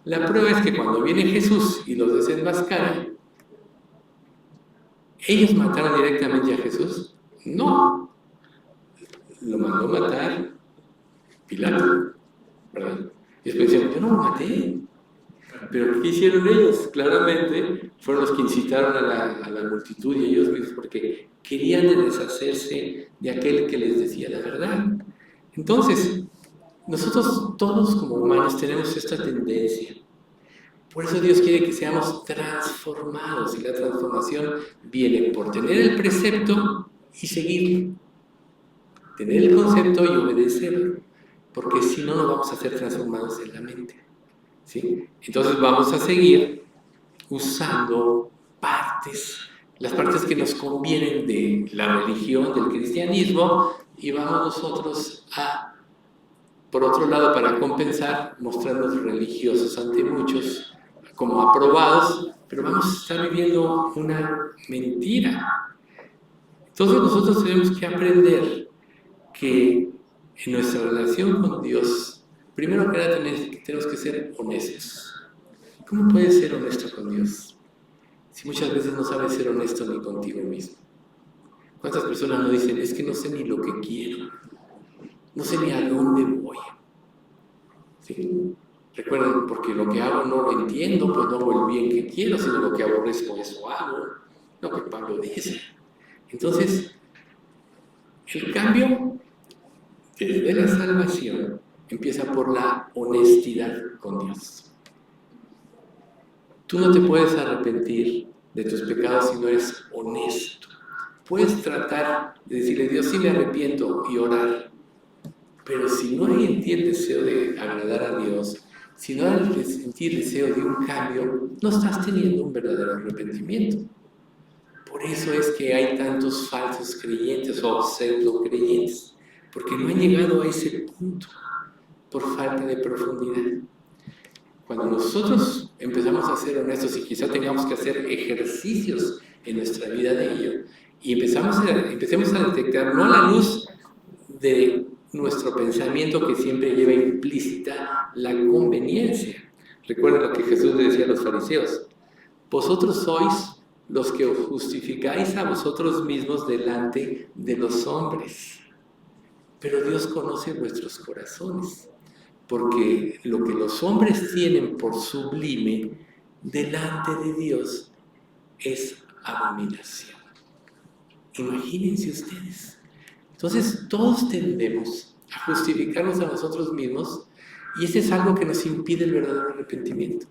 La prueba es que cuando viene Jesús y los desenmascara, ¿ellos mataron directamente a Jesús? No, lo mandó matar Pilato, ¿verdad? Y después decían, yo no lo maté. Pero ¿qué hicieron ellos? Claramente fueron los que incitaron a la multitud y ellos mismos porque querían deshacerse de aquel que les decía la verdad. Entonces, nosotros todos como humanos tenemos esta tendencia. Por eso Dios quiere que seamos transformados, y la transformación viene por tener el precepto y seguirlo. Tener el concepto y obedecerlo, porque si no, no vamos a ser transformados en la mente. ¿Sí? Entonces vamos a seguir usando las partes que nos convienen de la religión, del cristianismo, y vamos nosotros a, por otro lado, para compensar, mostrarnos religiosos ante muchos, como aprobados, pero vamos a estar viviendo una mentira. Entonces nosotros tenemos que aprender que en nuestra relación con Dios, primero que nada tenemos que ser honestos. ¿Cómo puedes ser honesto con Dios si muchas veces no sabes ser honesto ni contigo mismo? ¿Cuántas personas no dicen, es que no sé ni lo que quiero, no sé ni a dónde voy? ¿Sí? Recuerden, porque lo que hago no lo entiendo, pues no hago el bien que quiero, sino lo que aborrezco, eso hago, lo que Pablo dice. Entonces, el cambio desde la salvación empieza por la honestidad con Dios. Tú no te puedes arrepentir de tus pecados si no eres honesto. Puedes tratar de decirle, Dios, sí me arrepiento, y orar. Pero si no hay en ti el deseo de agradar a Dios, si no hay en ti el deseo de un cambio, no estás teniendo un verdadero arrepentimiento. Por eso es que hay tantos falsos creyentes o pseudo creyentes, porque no han llegado a ese punto por falta de profundidad. Cuando nosotros empezamos a ser honestos y quizá tengamos que hacer ejercicios en nuestra vida de ello, y empecemos a detectar no la luz de nuestro pensamiento que siempre lleva implícita la conveniencia. Recuerden lo que Jesús le decía a los fariseos, vosotros sois los que os justificáis a vosotros mismos delante de los hombres, pero Dios conoce vuestros corazones. Porque lo que los hombres tienen por sublime delante de Dios es abominación. Imagínense ustedes. Entonces todos tendemos a justificarnos a nosotros mismos, y ese es algo que nos impide el verdadero arrepentimiento.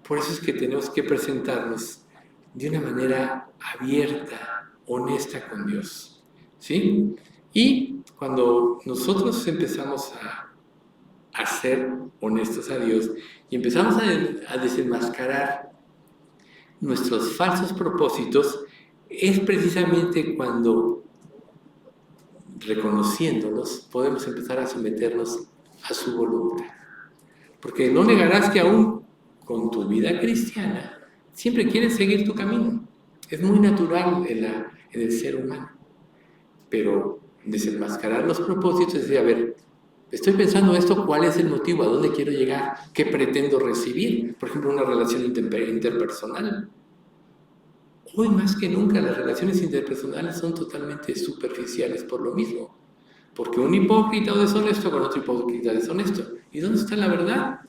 Por eso es que tenemos que presentarnos de una manera abierta, honesta con Dios. ¿Sí? Y cuando nosotros empezamos a ser honestos a Dios y empezamos a desenmascarar nuestros falsos propósitos, es precisamente cuando, reconociéndolos, podemos empezar a someternos a su voluntad. Porque no negarás que aún con tu vida cristiana siempre quieres seguir tu camino. Es muy natural en el ser humano. Pero desenmascarar los propósitos es decir, a ver, Estoy pensando esto, ¿cuál es el motivo? ¿A dónde quiero llegar? ¿Qué pretendo recibir? Por ejemplo, una relación interpersonal. Hoy más que nunca las relaciones interpersonales son totalmente superficiales por lo mismo. Porque un hipócrita o deshonesto con otro hipócrita deshonesto. ¿Y dónde está la verdad?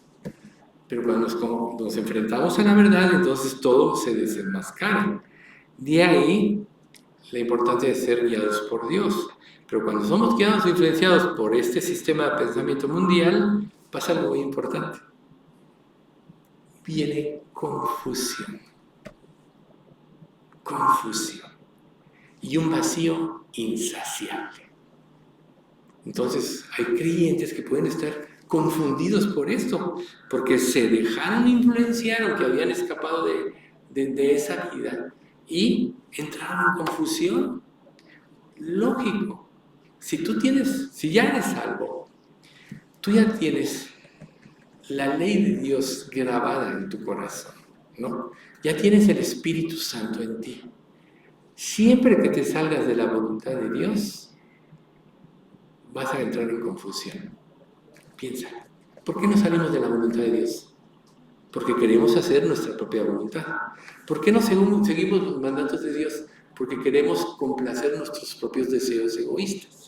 Pero cuando nos enfrentamos a la verdad, entonces todo se desenmascara. De ahí la importancia de ser guiados por Dios. Pero cuando somos guiados o influenciados por este sistema de pensamiento mundial, pasa algo muy importante. Viene confusión. Confusión. Y un vacío insaciable. Entonces hay creyentes que pueden estar confundidos por esto, porque se dejaron influenciar o que habían escapado de esa vida y entraron en confusión. Lógico. Si ya eres salvo, tú ya tienes la ley de Dios grabada en tu corazón, ¿no? Ya tienes el Espíritu Santo en ti. Siempre que te salgas de la voluntad de Dios, vas a entrar en confusión. Piensa, ¿por qué no salimos de la voluntad de Dios? Porque queremos hacer nuestra propia voluntad. ¿Por qué no seguimos los mandatos de Dios? Porque queremos complacer nuestros propios deseos egoístas.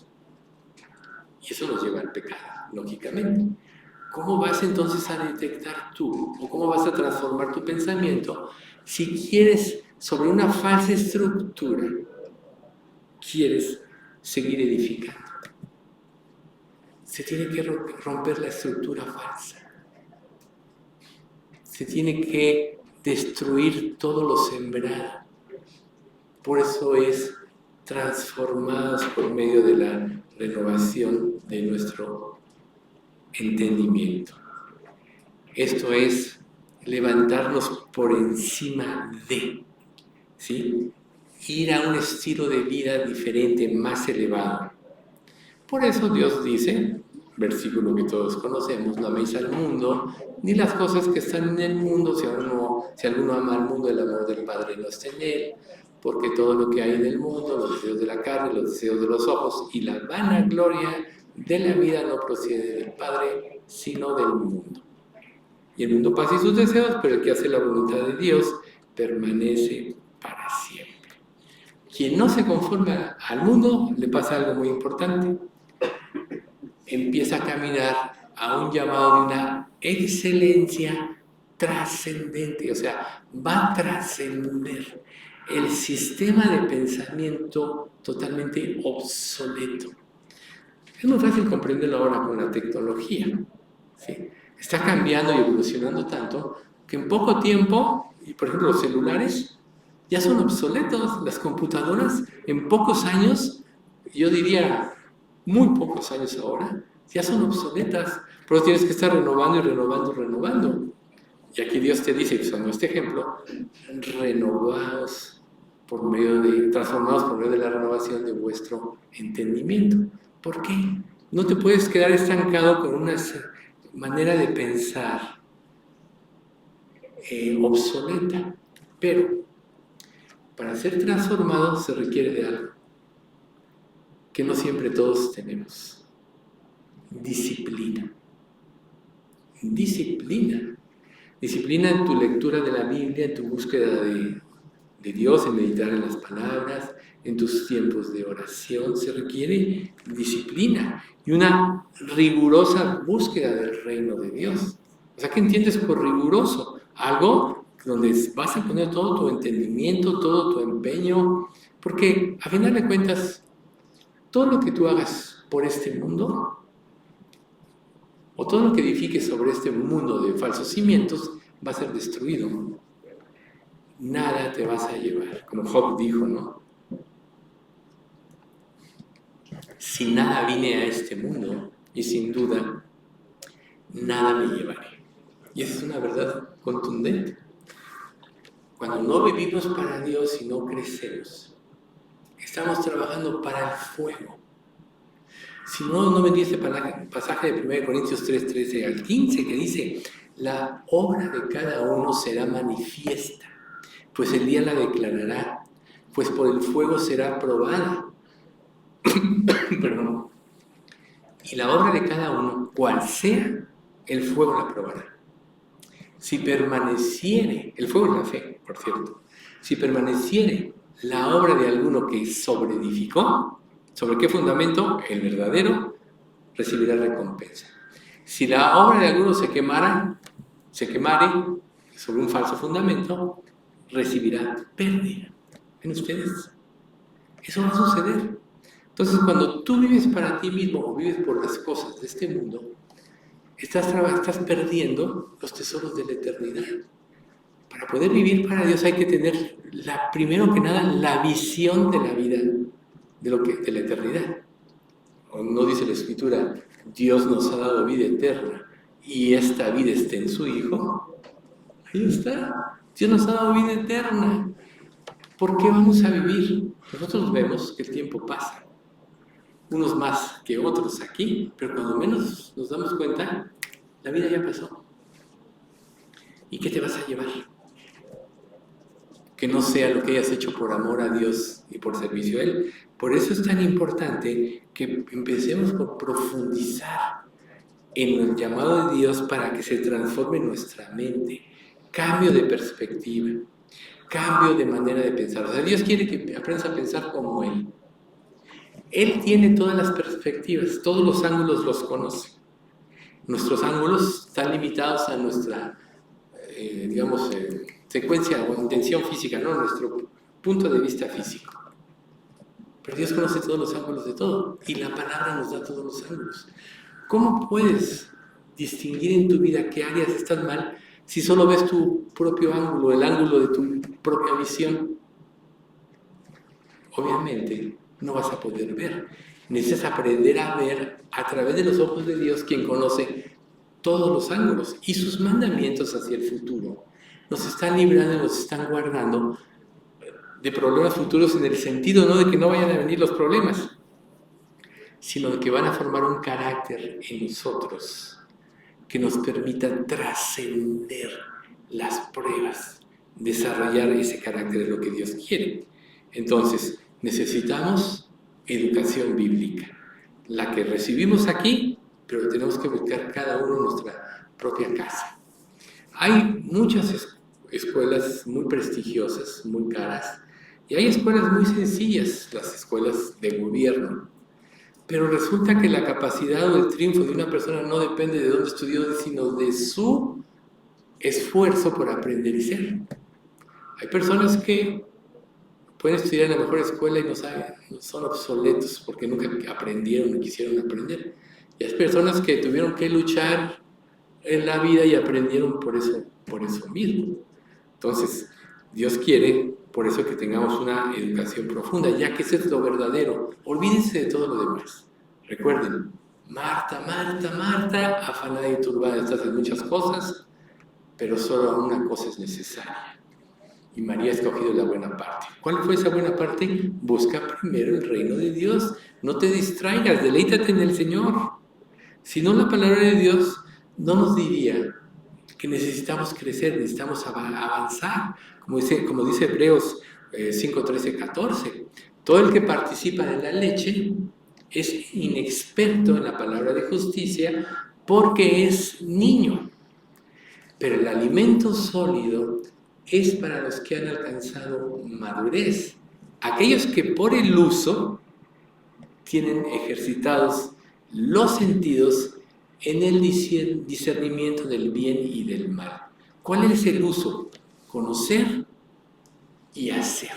Y eso nos lleva al pecado, lógicamente. ¿Cómo vas entonces a detectar tú, o cómo vas a transformar tu pensamiento si quieres, sobre una falsa estructura, quieres seguir edificando? Se tiene que romper la estructura falsa. Se tiene que destruir todo lo sembrado. Por eso es transformados por medio de la renovación de nuestro entendimiento. Esto es levantarnos por encima de, ¿sí? Ir a un estilo de vida diferente, más elevado. Por eso Dios dice, versículo que todos conocemos, no améis al mundo, ni las cosas que están en el mundo, si alguno ama al mundo, el amor del Padre no está en él, porque todo lo que hay en el mundo, los deseos de la carne, los deseos de los ojos y la vanagloria de la vida no procede del Padre, sino del mundo. Y el mundo pasa y sus deseos, pero el que hace la voluntad de Dios permanece para siempre. Quien no se conforma al mundo, le pasa algo muy importante. Empieza a caminar a un llamado de una excelencia trascendente, o sea, va a trascender el sistema de pensamiento totalmente obsoleto. Es muy fácil comprenderlo ahora con la tecnología, ¿sí? Está cambiando y evolucionando tanto que en poco tiempo, y por ejemplo los celulares, ya son obsoletos. Las computadoras en pocos años, yo diría muy pocos años ahora, ya son obsoletas. Por eso tienes que estar renovando y renovando y renovando. Y aquí Dios te dice, usando este ejemplo, renovados transformados por medio de la renovación de vuestro entendimiento. ¿Por qué? No te puedes quedar estancado con una manera de pensar obsoleta. Pero para ser transformado se requiere de algo que no siempre todos tenemos. Disciplina. Disciplina. Disciplina en tu lectura de la Biblia, en tu búsqueda de Dios, en meditar en las palabras, en tus tiempos de oración. Se requiere disciplina y una rigurosa búsqueda del reino de Dios. O sea, ¿qué entiendes por riguroso? Algo donde vas a poner todo tu entendimiento, todo tu empeño, porque a final de cuentas, todo lo que tú hagas por este mundo, o todo lo que edifiques sobre este mundo de falsos cimientos, va a ser destruido. Nada te vas a llevar, como Job dijo, ¿no? Sin nada vine a este mundo y sin duda nada me llevaré. Y esa es una verdad contundente. Cuando no vivimos para Dios y no crecemos, estamos trabajando para el fuego. Si no vendría ese pasaje de 1 Corintios 3, 13 al 15 que dice, la obra de cada uno será manifiesta, pues el día la declarará, pues por el fuego será probada. Perdón. y la obra de cada uno, cual sea, el fuego la probará. Si permaneciere, el fuego es la fe, por cierto, si permaneciere la obra de alguno que sobreedificó, ¿sobre qué fundamento? El verdadero, recibirá recompensa. Si la obra de alguno se quemare sobre un falso fundamento, recibirá pérdida. ¿Ven ustedes? Eso va a suceder. Entonces, cuando tú vives para ti mismo o vives por las cosas de este mundo, estás perdiendo los tesoros de la eternidad. Para poder vivir para Dios hay que tener, primero que nada, la visión de la vida, de la eternidad. No dice la Escritura, Dios nos ha dado vida eterna y esta vida está en su Hijo. Ahí está. Dios nos ha dado vida eterna. ¿Por qué vamos a vivir? Nosotros vemos que el tiempo pasa. Unos más que otros aquí, pero cuando menos nos damos cuenta, la vida ya pasó. ¿Y qué te vas a llevar? Que no sea lo que hayas hecho por amor a Dios y por servicio a Él. Por eso es tan importante que empecemos por profundizar en el llamado de Dios para que se transforme nuestra mente. Cambio de perspectiva, cambio de manera de pensar. O sea, Dios quiere que aprendas a pensar como Él. Él tiene todas las perspectivas, todos los ángulos los conoce. Nuestros ángulos están limitados a nuestra, secuencia o intención física, ¿no? Nuestro punto de vista físico. Pero Dios conoce todos los ángulos de todo y la palabra nos da todos los ángulos. ¿Cómo puedes distinguir en tu vida qué áreas están mal si solo ves tu propio ángulo, el ángulo de tu propia visión? Obviamente no vas a poder ver. Necesitas aprender a ver a través de los ojos de Dios, quien conoce todos los ángulos y sus mandamientos hacia el futuro. Nos están librando y nos están guardando de problemas futuros en el sentido no de que no vayan a venir los problemas, sino de que van a formar un carácter en nosotros que nos permita trascender las pruebas, desarrollar ese carácter de lo que Dios quiere. Entonces, necesitamos educación bíblica, la que recibimos aquí, pero tenemos que buscar cada uno en nuestra propia casa. Hay muchas escuelas muy prestigiosas, muy caras, y hay escuelas muy sencillas, las escuelas de gobierno. Pero resulta que la capacidad o el triunfo de una persona no depende de dónde estudió, sino de su esfuerzo por aprender y ser. Hay personas que pueden estudiar en la mejor escuela y no son obsoletos porque nunca aprendieron ni quisieron aprender. Y hay personas que tuvieron que luchar en la vida y aprendieron por eso mismo. Entonces, Dios quiere, por eso, que tengamos una educación profunda, ya que eso es lo verdadero. Olvídense de todo lo demás. Recuerden, Marta, Marta, Marta, afanada y turbada, estás en muchas cosas, pero solo una cosa es necesaria. Y María ha escogido la buena parte. ¿Cuál fue esa buena parte? Busca primero el reino de Dios. No te distraigas, deleítate en el Señor. Si no, la palabra de Dios no nos diría que necesitamos crecer, necesitamos avanzar. Como dice Hebreos 5, 13, 14. Todo el que participa de la leche es inexperto en la palabra de justicia porque es niño. Pero el alimento sólido es para los que han alcanzado madurez. Aquellos que por el uso tienen ejercitados los sentidos en el discernimiento del bien y del mal. ¿Cuál es el uso? Conocer y hacer,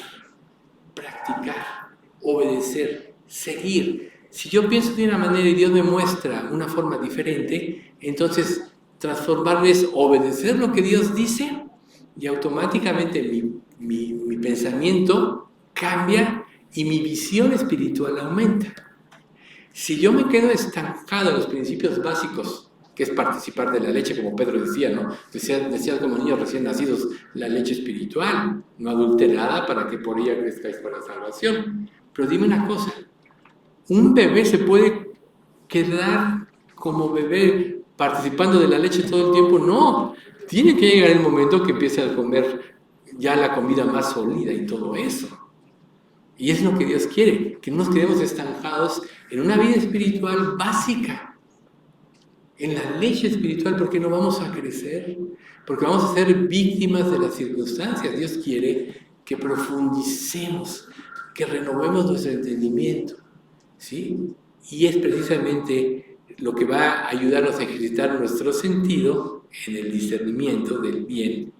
practicar, obedecer, seguir. Si yo pienso de una manera y Dios me muestra una forma diferente, entonces transformarme es obedecer lo que Dios dice y automáticamente mi pensamiento cambia y mi visión espiritual aumenta. Si yo me quedo estancado en los principios básicos, que es participar de la leche, como Pedro decía, ¿no? Decía como niños recién nacidos, la leche espiritual, no adulterada, para que por ella crezcáis para salvación. Pero dime una cosa, ¿un bebé se puede quedar como bebé participando de la leche todo el tiempo? No, tiene que llegar el momento que empiece a comer ya la comida más sólida y todo eso. Y es lo que Dios quiere, que no nos quedemos estancados en una vida espiritual básica, en la leche espiritual, porque no vamos a crecer, porque vamos a ser víctimas de las circunstancias. Dios quiere que profundicemos, que renovemos nuestro entendimiento, ¿sí? Y es precisamente lo que va a ayudarnos a ejercitar nuestro sentido en el discernimiento del bien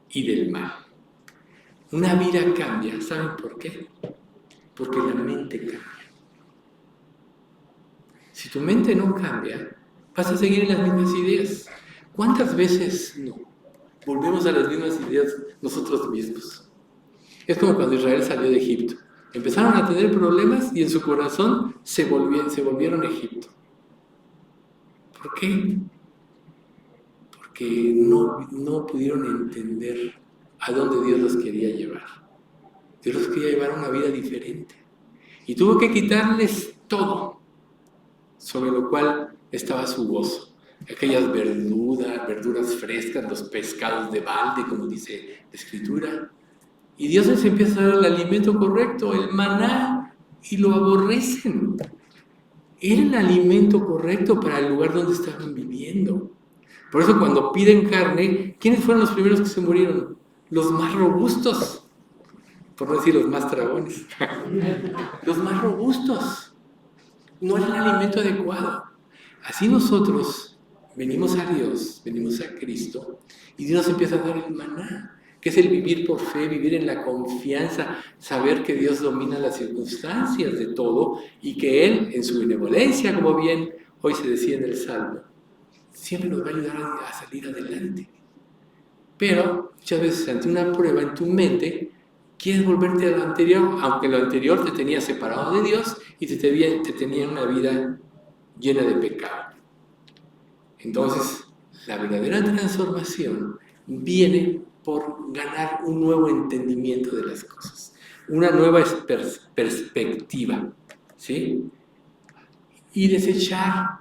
y del mal. Una vida cambia, ¿saben por qué? Porque la mente cambia. Si tu mente no cambia, vas a seguir en las mismas ideas. ¿Cuántas veces no volvemos a las mismas ideas nosotros mismos? Es como cuando Israel salió de Egipto. Empezaron a tener problemas y en su corazón se volvieron a Egipto. ¿Por qué? Porque no pudieron entender a dónde Dios los quería llevar. Dios los quería llevar a una vida diferente. Y tuvo que quitarles todo, sobre lo cual estaba su gozo. Aquellas verduras frescas, los pescados de balde, como dice la Escritura. Y Dios les empieza a dar el alimento correcto, el maná, y lo aborrecen. Era el alimento correcto para el lugar donde estaban viviendo. Por eso cuando piden carne, ¿quiénes fueron los primeros que se murieron? Los más robustos, por no decir los más dragones. Los más robustos. No era el alimento adecuado. Así nosotros venimos a Dios, venimos a Cristo, y Dios nos empieza a dar el maná, que es el vivir por fe, vivir en la confianza, saber que Dios domina las circunstancias de todo y que Él, en su benevolencia, como bien hoy se decía en el Salmo, siempre nos va a ayudar a salir adelante. Pero muchas veces ante una prueba en tu mente, quieres volverte a lo anterior, aunque lo anterior te tenía separado de Dios y te tenía una vida llena de pecado. Entonces, la verdadera transformación viene por ganar un nuevo entendimiento de las cosas, una nueva perspectiva, ¿sí? Y desechar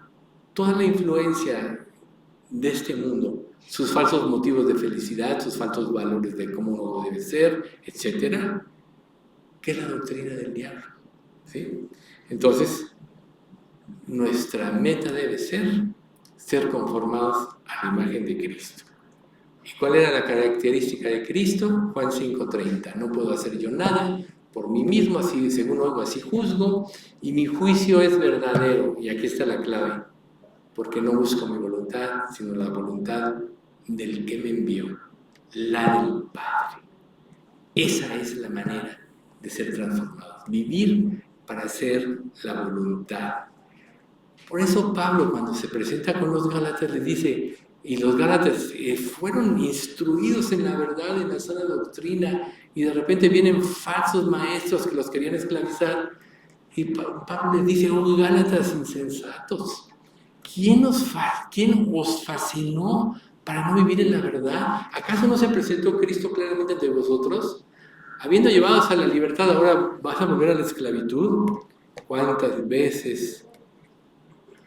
toda la influencia de este mundo, sus falsos motivos de felicidad, sus falsos valores de cómo uno debe ser, etcétera, que es la doctrina del diablo, ¿sí? Entonces, nuestra meta debe ser conformados a la imagen de Cristo. ¿Y cuál era la característica de Cristo? Juan 5:30. No puedo hacer yo nada por mí mismo, así según oigo, así juzgo, y mi juicio es verdadero. Y aquí está la clave, porque no busco mi voluntad, sino la voluntad del que me envió, la del Padre. Esa es la manera de ser transformados, vivir para hacer la voluntad. Por eso Pablo, cuando se presenta con los Gálatas, les dice, y los Gálatas fueron instruidos en la verdad, en la sana doctrina, y de repente vienen falsos maestros que los querían esclavizar, y Pablo les dice, oh Gálatas insensatos, ¿quién os fascinó para no vivir en la verdad? ¿Acaso no se presentó Cristo claramente ante vosotros? Habiendo llevados a la libertad, ¿ahora vas a volver a la esclavitud? ¿Cuántas veces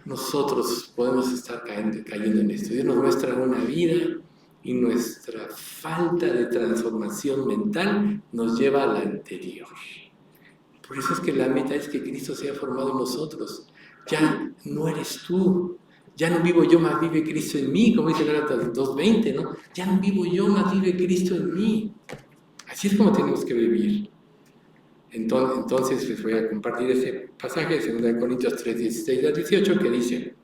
nosotros podemos estar cayendo en esto? Dios nos muestra una vida y nuestra falta de transformación mental nos lleva a la anterior. Por eso es que la meta es que Cristo sea formado en nosotros. Ya no eres tú, ya no vivo yo, más vive Cristo en mí, como dice Gálatas 2:20, ¿no? Ya no vivo yo, más vive Cristo en mí. Así es como tenemos que vivir. Entonces les voy a compartir ese pasaje de 2 Corintios 3:16-18 que dice,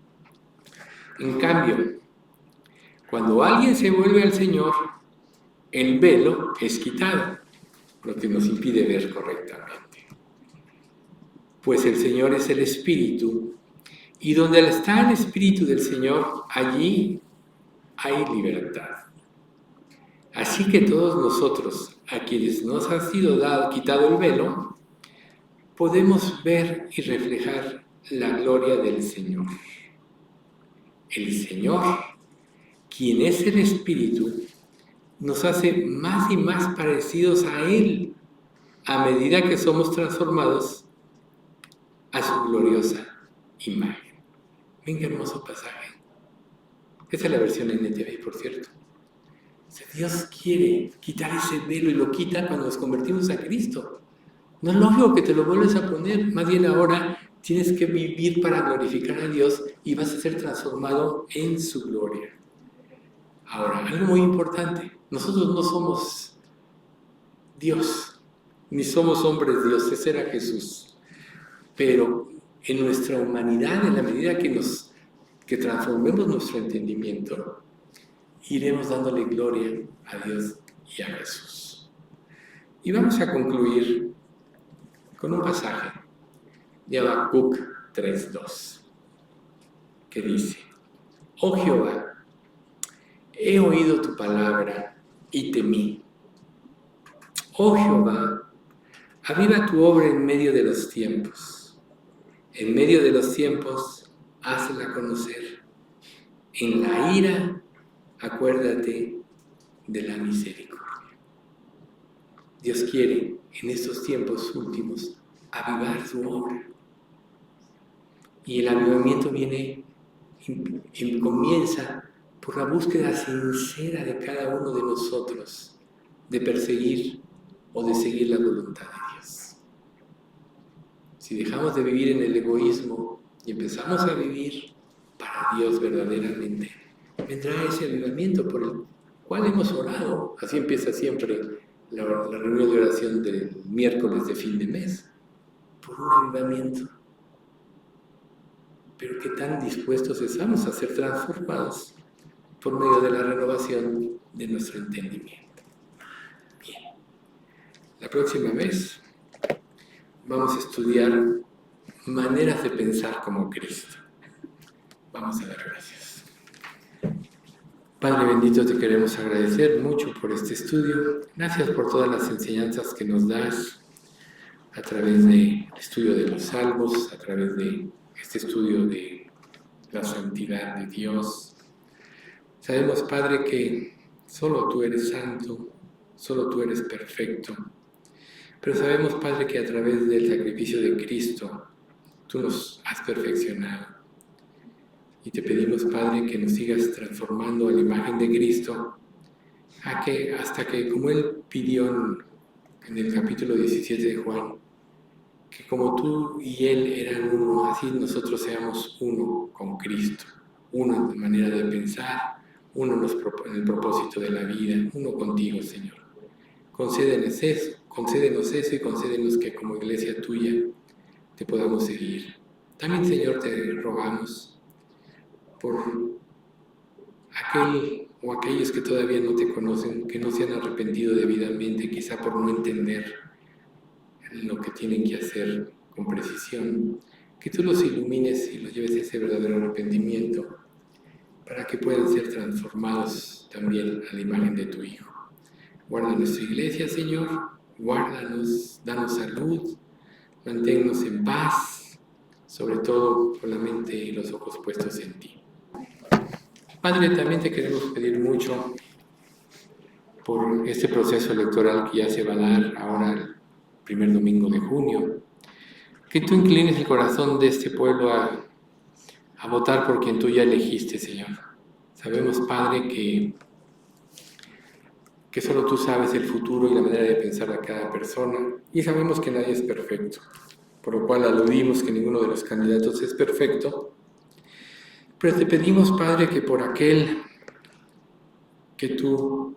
en cambio, cuando alguien se vuelve al Señor, el velo es quitado, lo que nos impide ver correctamente. Pues el Señor es el Espíritu, y donde está el Espíritu del Señor, allí hay libertad. Así que todos nosotros, a quienes nos ha sido quitado el velo, podemos ver y reflejar la gloria del Señor. El Señor, quien es el Espíritu, nos hace más y más parecidos a Él a medida que somos transformados a su gloriosa imagen. Ven qué hermoso pasaje. Esa es la versión NTV, por cierto. O sea, Dios quiere quitar ese velo y lo quita cuando nos convertimos a Cristo. No es lógico que te lo vuelves a poner, más bien ahora tienes que vivir para glorificar a Dios y vas a ser transformado en su gloria. Ahora, algo muy importante, nosotros no somos Dios, ni somos hombres Dios, ese era Jesús. Pero en nuestra humanidad, en la medida que transformemos nuestro entendimiento, iremos dándole gloria a Dios y a Jesús. Y vamos a concluir con un pasaje de Habacuc 3:2, que dice: Oh Jehová, he oído tu palabra y temí. Oh Jehová, aviva tu obra en medio de los tiempos. En medio de los tiempos, hazla conocer. En la ira, acuérdate de la misericordia. Dios quiere, en estos tiempos últimos, avivar su obra. Y el avivamiento comienza por la búsqueda sincera de cada uno de nosotros de perseguir o de seguir la voluntad de Dios. Si dejamos de vivir en el egoísmo y empezamos a vivir para Dios verdaderamente, vendrá ese avivamiento por el cual hemos orado. Así empieza siempre la reunión de oración del miércoles de fin de mes, por un avivamiento. Pero qué tan dispuestos estamos a ser transformados por medio de la renovación de nuestro entendimiento. Bien, la próxima vez vamos a estudiar maneras de pensar como Cristo. Vamos a dar gracias. Padre bendito, te queremos agradecer mucho por este estudio. Gracias por todas las enseñanzas que nos das a través del estudio de los salmos, a través de este estudio de la santidad de Dios. Sabemos, Padre, que solo tú eres santo, solo tú eres perfecto. Pero sabemos, Padre, que a través del sacrificio de Cristo, tú nos has perfeccionado. Y te pedimos, Padre, que nos sigas transformando a la imagen de Cristo, hasta que, como Él pidió en el capítulo 17 de Juan, que como tú y Él eran uno, así nosotros seamos uno con Cristo, uno en la manera de pensar, uno en el propósito de la vida, uno contigo, Señor. Concédenos eso y concédenos que como iglesia tuya te podamos seguir. También, Señor, te rogamos por aquel o aquellos que todavía no te conocen, que no se han arrepentido debidamente, quizá por no entender lo que tienen que hacer con precisión, que tú los ilumines y los lleves a ese verdadero arrepentimiento para que puedan ser transformados también a la imagen de tu Hijo. Guarda nuestra iglesia, Señor, guárdanos, danos salud, manténnos en paz, sobre todo con la mente y los ojos puestos en ti. Padre, también te queremos pedir mucho por este proceso electoral que ya se va a dar ahora el primer domingo de junio, que tú inclines el corazón de este pueblo a votar por quien tú ya elegiste, Señor. Sabemos, Padre, que solo tú sabes el futuro y la manera de pensar de cada persona, y sabemos que nadie es perfecto, por lo cual aludimos que ninguno de los candidatos es perfecto. Pero te pedimos, Padre, que por aquel que tú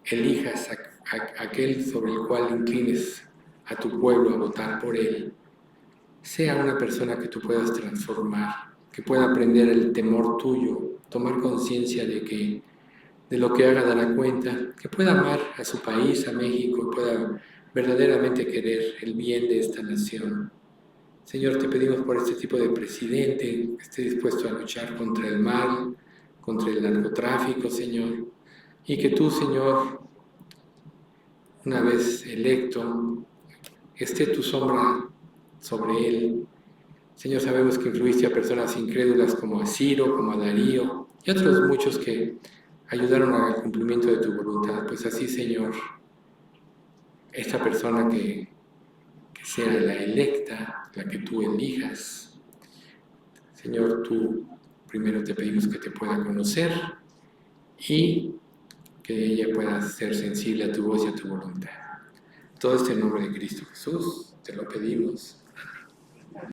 elijas, aquel sobre el cual inclines a tu pueblo a votar por él, sea una persona que tú puedas transformar, que pueda aprender el temor tuyo, tomar conciencia de lo que haga dará cuenta, que pueda amar a su país, a México, y pueda verdaderamente querer el bien de esta nación. Señor, te pedimos por este tipo de presidente, que esté dispuesto a luchar contra el mal, contra el narcotráfico, Señor, y que tú, Señor, una vez electo, esté tu sombra sobre él. Señor, sabemos que influiste a personas incrédulas como a Ciro, como a Darío, y otros muchos que ayudaron al cumplimiento de tu voluntad. Pues así, Señor, esta persona que sea la electa, la que tú elijas. Señor, tú primero te pedimos que te pueda conocer y que ella pueda ser sensible a tu voz y a tu voluntad. Todo esto en nombre de Cristo Jesús, te lo pedimos.